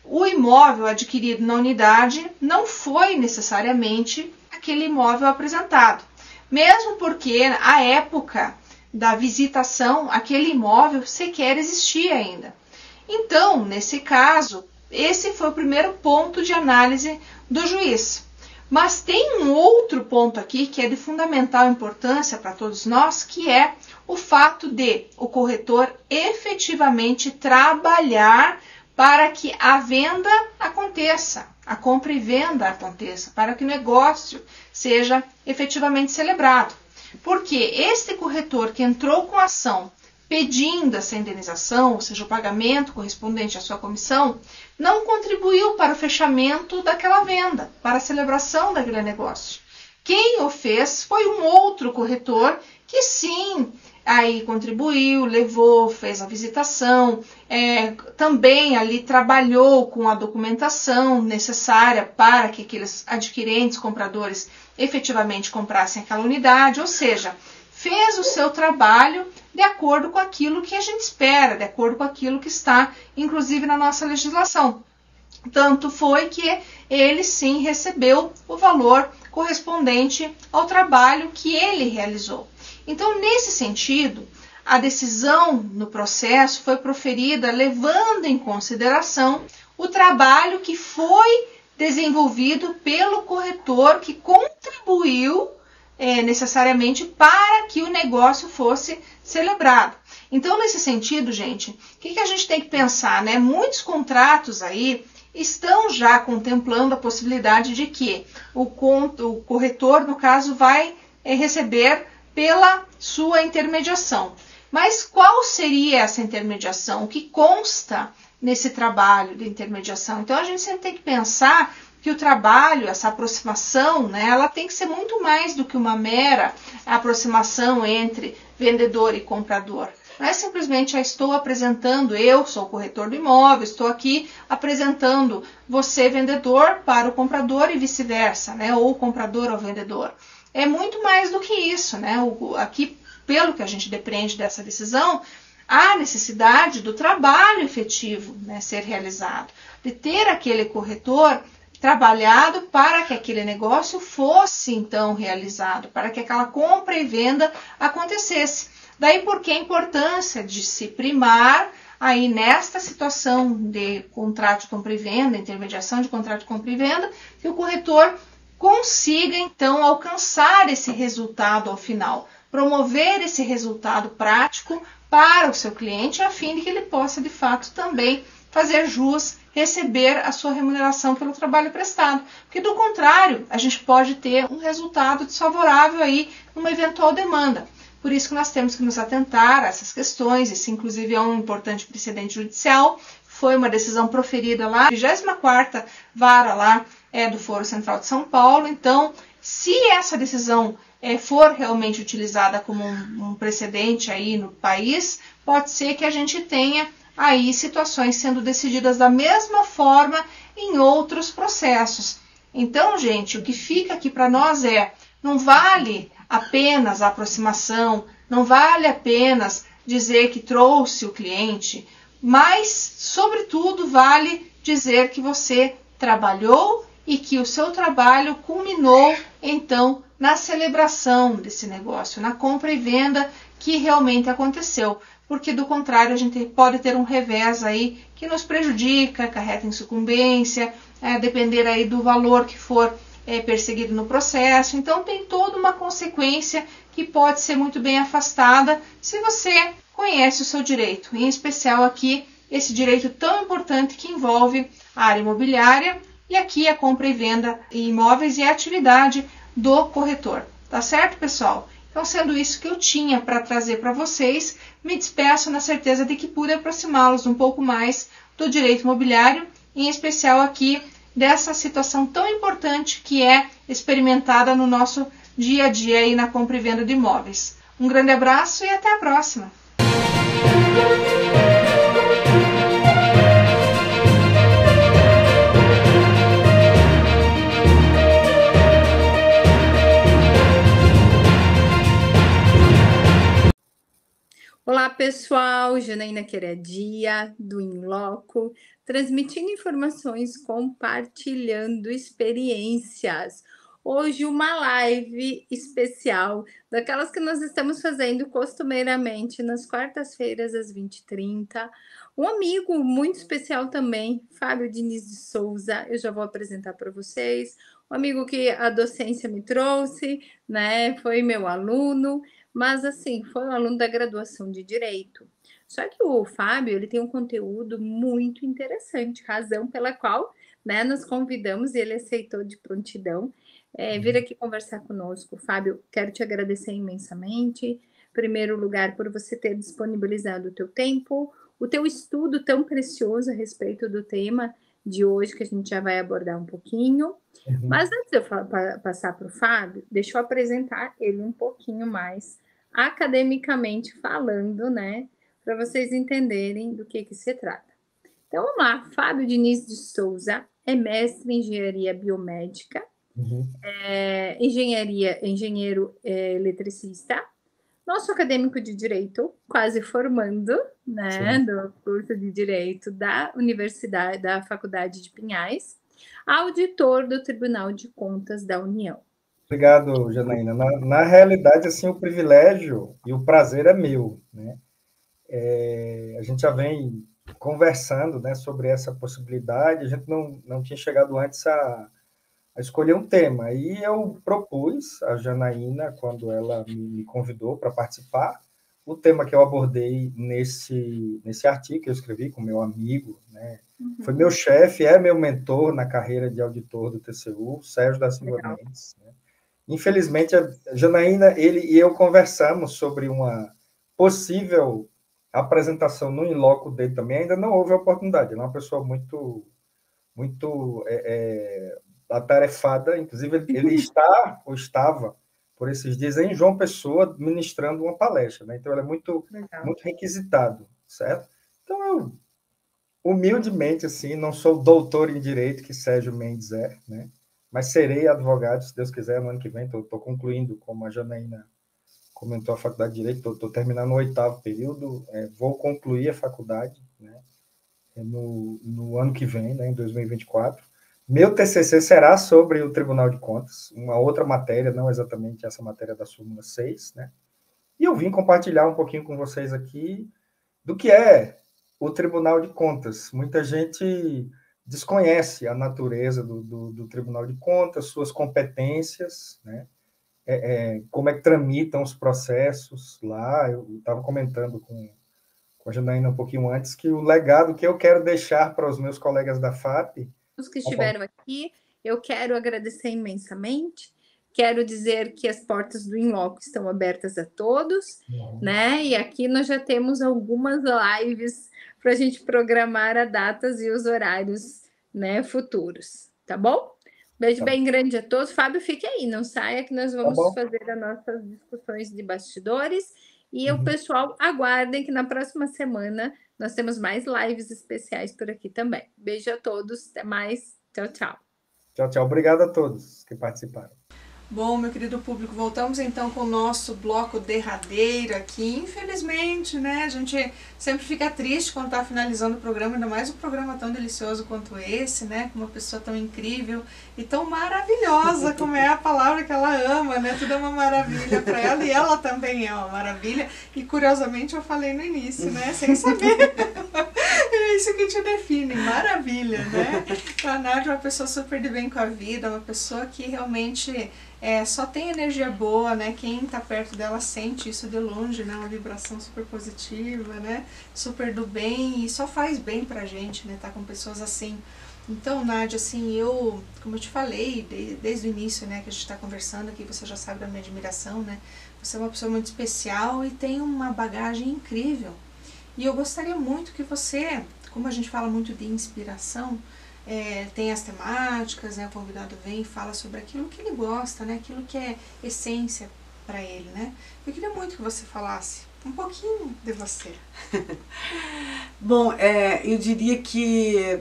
o imóvel adquirido na unidade não foi necessariamente aquele imóvel apresentado, mesmo porque à época da visitação aquele imóvel sequer existia ainda. Então, nesse caso, esse foi o primeiro ponto de análise do juiz. Mas tem um outro ponto aqui que é de fundamental importância para todos nós, que é o fato de o corretor efetivamente trabalhar para que a venda aconteça, a compra e venda aconteça, para que o negócio seja efetivamente celebrado. Porque este corretor que entrou com a ação pedindo essa indenização, ou seja, o pagamento correspondente à sua comissão, não contribuiu para o fechamento daquela venda, para a celebração daquele negócio. Quem o fez foi um outro corretor que sim, aí contribuiu, levou, fez a visitação, também ali trabalhou com a documentação necessária para que aqueles adquirentes, compradores, efetivamente comprassem aquela unidade, ou seja, fez o seu trabalho de acordo com aquilo que a gente espera, de acordo com aquilo que está, inclusive, na nossa legislação. Tanto foi que ele sim recebeu o valor correspondente ao trabalho que ele realizou. Então, nesse sentido, a decisão no processo foi proferida levando em consideração o trabalho que foi desenvolvido pelo corretor que contribuiu necessariamente para que o negócio fosse celebrado. Então, nesse sentido, gente, o que a gente tem que pensar, né? Muitos contratos aí estão já contemplando a possibilidade de que o corretor, no caso, vai receber pela sua intermediação. Mas qual seria essa intermediação? O que consta nesse trabalho de intermediação? Então, a gente sempre tem que pensar que o trabalho, essa aproximação, né, ela tem que ser muito mais do que uma mera aproximação entre vendedor e comprador. Não é simplesmente estou apresentando, eu sou o corretor do imóvel, estou aqui apresentando você, vendedor, para o comprador e vice-versa, né, ou o comprador ao vendedor. É muito mais do que isso, né? Aqui, pelo que a gente depreende dessa decisão, há necessidade do trabalho efetivo, né, ser realizado, de ter aquele corretor trabalhado para que aquele negócio fosse então realizado, para que aquela compra e venda acontecesse. Daí porque a importância de se primar aí nesta situação de contrato de compra e venda, intermediação de contrato de compra e venda, que o corretor consiga então alcançar esse resultado ao final, promover esse resultado prático para o seu cliente, a fim de que ele possa de fato também fazer jus, receber a sua remuneração pelo trabalho prestado. Porque do contrário, a gente pode ter um resultado desfavorável aí numa eventual demanda. Por isso que nós temos que nos atentar a essas questões. Isso inclusive é um importante precedente judicial. Foi uma decisão proferida lá, 24ª vara lá do Foro Central de São Paulo. Então, se essa decisão for realmente utilizada como um precedente aí no país, pode ser que a gente tenha aí situações sendo decididas da mesma forma em outros processos. Então, gente, o que fica aqui para nós não vale apenas a aproximação, não vale apenas dizer que trouxe o cliente, mas, sobretudo, vale dizer que você trabalhou e que o seu trabalho culminou, então, na celebração desse negócio, na compra e venda que realmente aconteceu. Porque, do contrário, a gente pode ter um revés aí que nos prejudica, acarreta em sucumbência, depender aí do valor que for perseguido no processo. Então, tem toda uma consequência que pode ser muito bem afastada se você conhece o seu direito, em especial aqui, esse direito tão importante que envolve a área imobiliária e aqui a compra e venda de imóveis e a atividade do corretor. Tá certo, pessoal? Então, sendo isso que eu tinha para trazer para vocês, me despeço na certeza de que pude aproximá-los um pouco mais do direito imobiliário, em especial aqui dessa situação tão importante que é experimentada no nosso dia a dia aí na compra e venda de imóveis. Um grande abraço e até a próxima! Olá, pessoal, Janaína Queradia, do Inloco, transmitindo informações, compartilhando experiências. Hoje uma live especial, daquelas que nós estamos fazendo costumeiramente nas quartas-feiras às 20h30. Um amigo muito especial também, Fábio Diniz de Souza, eu já vou apresentar para vocês. Um amigo que a docência me trouxe, né? Foi meu aluno, mas assim, foi um aluno da graduação de Direito. Só que o Fábio, ele tem um conteúdo muito interessante, razão pela qual, né, nos convidamos e ele aceitou de prontidão vir aqui conversar conosco. Fábio, quero te agradecer imensamente, em primeiro lugar, por você ter disponibilizado o teu tempo, o teu estudo tão precioso a respeito do tema de hoje, que a gente já vai abordar um pouquinho. Mas antes de eu passar para o Fábio, deixa eu apresentar ele um pouquinho mais academicamente falando, né, para vocês entenderem do que se trata. Então, vamos lá. Fábio Diniz de Souza é mestre em engenharia biomédica, engenheiro eletricista, nosso acadêmico de Direito, quase formando, né, do curso de Direito da Universidade, da Faculdade de Pinhais, auditor do Tribunal de Contas da União. Obrigado, Janaína. Na realidade, assim, o privilégio e o prazer é meu, né? A gente já vem conversando, né, sobre essa possibilidade, a gente não tinha chegado antes a escolher um tema, e eu propus a Janaína, quando ela me convidou para participar, o tema que eu abordei nesse artigo que eu escrevi com meu amigo, né, foi meu chefe, é meu mentor na carreira de auditor do TCU, Sérgio da Silva Mendes, né? Infelizmente, a Janaína, ele e eu conversamos sobre uma possível apresentação no Inloco dele também, ainda não houve a oportunidade. Ele é uma pessoa muito atarefada, inclusive ele está ou estava por esses dias em João Pessoa ministrando uma palestra, né? Então ele é muito requisitado, certo? Então eu, humildemente, assim, não sou doutor em Direito, que Sérgio Mendes é, né? Mas serei advogado, se Deus quiser, no ano que vem. Estou concluindo, como a Janaína comentou, a faculdade de Direito, estou terminando o 8º período, vou concluir a faculdade, né, no ano que vem, né, em 2024. Meu TCC será sobre o Tribunal de Contas, uma outra matéria, não exatamente essa matéria da súmula 6, né? E eu vim compartilhar um pouquinho com vocês aqui do que é o Tribunal de Contas. Muita gente desconhece a natureza do Tribunal de Contas, suas competências, né? Como é que tramitam os processos lá. Eu estava comentando com a Janaína um pouquinho antes que o legado que eu quero deixar para os meus colegas da FAP... Os que estiveram aqui, eu quero agradecer imensamente. Quero dizer que as portas do Inloco estão abertas a todos, né? E aqui nós já temos algumas lives para a gente programar as datas e os horários, né, futuros, tá bom? Beijo bem grande a todos. Fábio, fique aí, não saia que nós vamos fazer as nossas discussões de bastidores. E o pessoal, aguardem que na próxima semana nós temos mais lives especiais por aqui também. Beijo a todos, até mais. Tchau, tchau. Tchau, tchau. Obrigado a todos que participaram. Bom, meu querido público, voltamos então com o nosso bloco derradeiro aqui. Infelizmente, né, a gente sempre fica triste quando está finalizando o programa, ainda mais um programa tão delicioso quanto esse, né, com uma pessoa tão incrível e tão maravilhosa, como é a palavra que ela ama, né, tudo é uma maravilha para ela e ela também é uma maravilha. E curiosamente eu falei no início, né, sem saber. É isso que te define, maravilha, né? A Nádia é uma pessoa super de bem com a vida, uma pessoa que realmente só tem energia boa, né? Quem tá perto dela sente isso de longe, né? Uma vibração super positiva, né? Super do bem e só faz bem pra gente, né? Tá com pessoas assim. Então, Nádia, assim, como eu te falei, desde o início, né, que a gente tá conversando aqui, você já sabe da minha admiração, né? Você é uma pessoa muito especial e tem uma bagagem incrível. E eu gostaria muito que você, como a gente fala muito de inspiração, tem as temáticas, né, o convidado vem e fala sobre aquilo que ele gosta, né, aquilo que é essência para ele, né. Eu queria muito que você falasse um pouquinho de você. Bom, eu diria que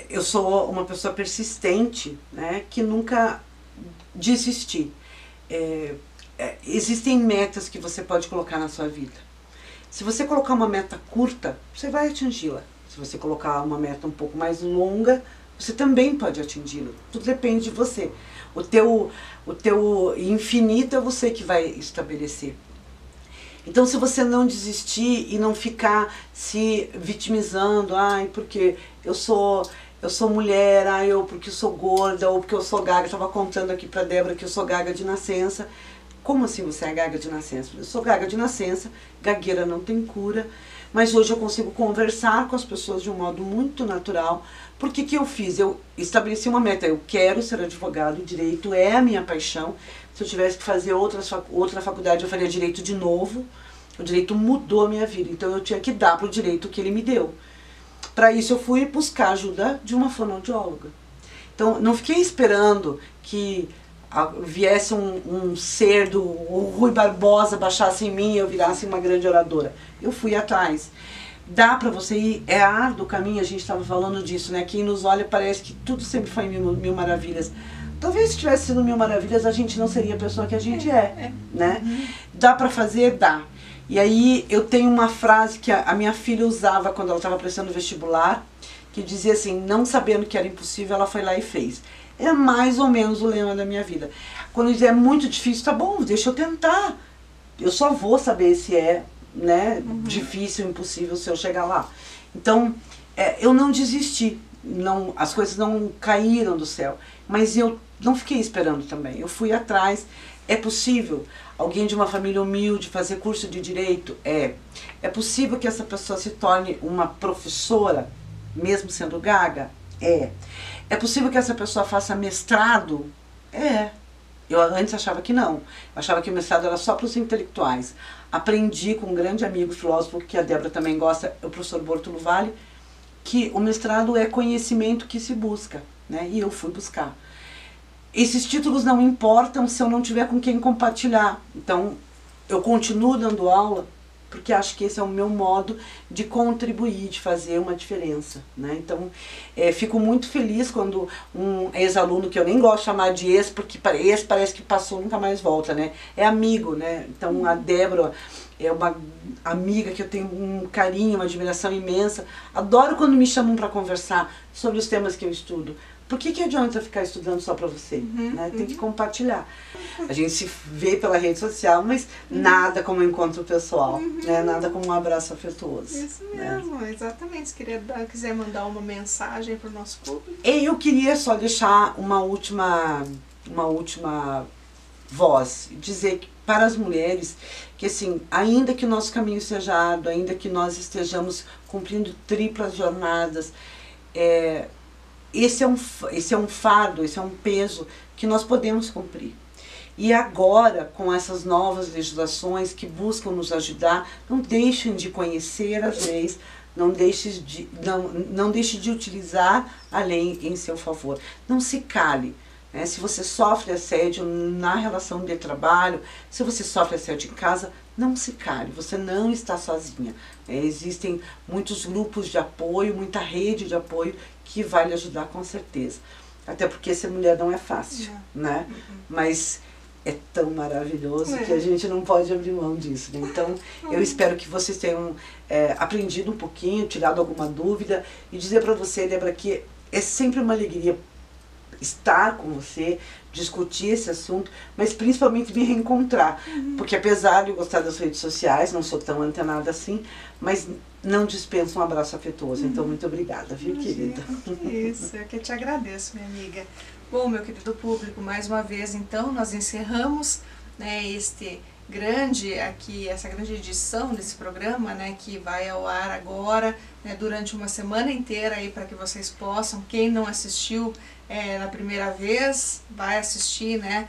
eu sou uma pessoa persistente, né, que nunca desisti. Existem metas que você pode colocar na sua vida. Se você colocar uma meta curta, você vai atingi-la. Se você colocar uma meta um pouco mais longa, você também pode atingi-la. Tudo depende de você. O teu infinito é você que vai estabelecer. Então, se você não desistir e não ficar se vitimizando, ai, porque eu sou mulher, ai, ou porque eu sou gorda, ou porque eu sou gaga. Eu estava contando aqui para Débora que eu sou gaga de nascença. Como assim você é gaga de nascença? Eu sou gaga de nascença, gagueira não tem cura, mas hoje eu consigo conversar com as pessoas de um modo muito natural. Por que que eu fiz? Eu estabeleci uma meta, eu quero ser advogado, o direito é a minha paixão. Se eu tivesse que fazer outra faculdade, eu faria direito de novo. O direito mudou a minha vida, então eu tinha que dar para o direito que ele me deu. Para isso eu fui buscar ajuda de uma fonoaudióloga. Então não fiquei esperando que viesse um ser do Rui Barbosa, baixasse em mim e eu virasse uma grande oradora. Eu fui atrás. Dá para você ir, é árduo o caminho, a gente estava falando disso, né? Quem nos olha parece que tudo sempre foi mil maravilhas. Talvez se tivesse sido mil maravilhas, a gente não seria a pessoa que a gente né? Dá para fazer? Dá. E aí eu tenho uma frase que a minha filha usava quando ela estava prestando vestibular, que dizia assim, não sabendo que era impossível, ela foi lá e fez. É mais ou menos o lema da minha vida. Quando diz é muito difícil, tá bom, deixa eu tentar. Eu só vou saber se é, né, difícil, impossível se eu chegar lá. Então, eu não desisti. Não, as coisas não caíram do céu. Mas eu não fiquei esperando também. Eu fui atrás. É possível alguém de uma família humilde fazer curso de direito? É. É possível que essa pessoa se torne uma professora, mesmo sendo gaga? É. É possível que essa pessoa faça mestrado? É. Eu antes achava que não. Eu achava que o mestrado era só para os intelectuais. Aprendi com um grande amigo filósofo, que a Débora também gosta, o professor Bortolo Valle, que o mestrado é conhecimento que se busca, né? E eu fui buscar. Esses títulos não importam se eu não tiver com quem compartilhar. Então, eu continuo dando aula, porque acho que esse é o meu modo de contribuir, de fazer uma diferença, né? Então, fico muito feliz quando um ex-aluno, que eu nem gosto de chamar de ex, porque ex parece que passou, nunca mais volta, né? É amigo, né? Então, a Débora é uma amiga que eu tenho um carinho, uma admiração imensa. Adoro quando me chamam para conversar sobre os temas que eu estudo. Por que adianta ficar estudando só para você? Né? Tem que compartilhar. A gente se vê pela rede social, mas nada como um encontro pessoal, né? Nada como um abraço afetuoso. Isso mesmo, né? Exatamente. Se quiser mandar uma mensagem para o nosso público. Eu queria só deixar uma última voz, dizer que, para as mulheres, que assim, ainda que o nosso caminho seja árduo, ainda que nós estejamos cumprindo triplas jornadas, esse é um fardo, esse é um peso que nós podemos cumprir. E agora, com essas novas legislações que buscam nos ajudar, não deixem de conhecer as leis, não deixe de utilizar a lei em seu favor. Não se cale. Né? Se você sofre assédio na relação de trabalho, se você sofre assédio em casa, não se cale, você não está sozinha. Existem muitos grupos de apoio, muita rede de apoio que vai lhe ajudar com certeza. Até porque ser mulher não é fácil, né? Mas é tão maravilhoso que a gente não pode abrir mão disso, né? Então, eu espero que vocês tenham aprendido um pouquinho, tirado alguma dúvida, e dizer para você, Débora, que é sempre uma alegria estar com você, discutir esse assunto, mas principalmente me reencontrar, porque apesar de eu gostar das redes sociais, não sou tão antenada assim, mas não dispenso um abraço afetuoso. Então, muito obrigada, viu, querida? Isso, eu que te agradeço, minha amiga. Bom, meu querido público, mais uma vez, então, nós encerramos, né, essa grande edição desse programa, né, que vai ao ar agora, né, durante uma semana inteira aí para que vocês possam, quem não assistiu na primeira vez, vai assistir, né,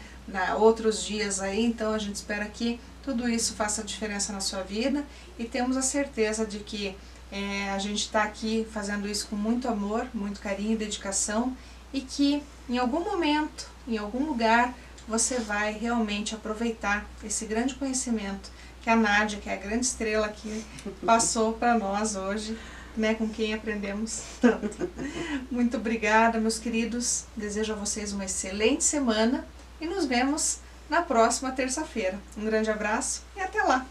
outros dias aí. Então a gente espera que tudo isso faça diferença na sua vida e temos a certeza de que a gente está aqui fazendo isso com muito amor, muito carinho e dedicação, e que em algum momento, em algum lugar, você vai realmente aproveitar esse grande conhecimento que a Nádia, que é a grande estrela aqui, passou para nós hoje, né, com quem aprendemos tanto. Muito obrigada, meus queridos. Desejo a vocês uma excelente semana e nos vemos na próxima terça-feira. Um grande abraço e até lá!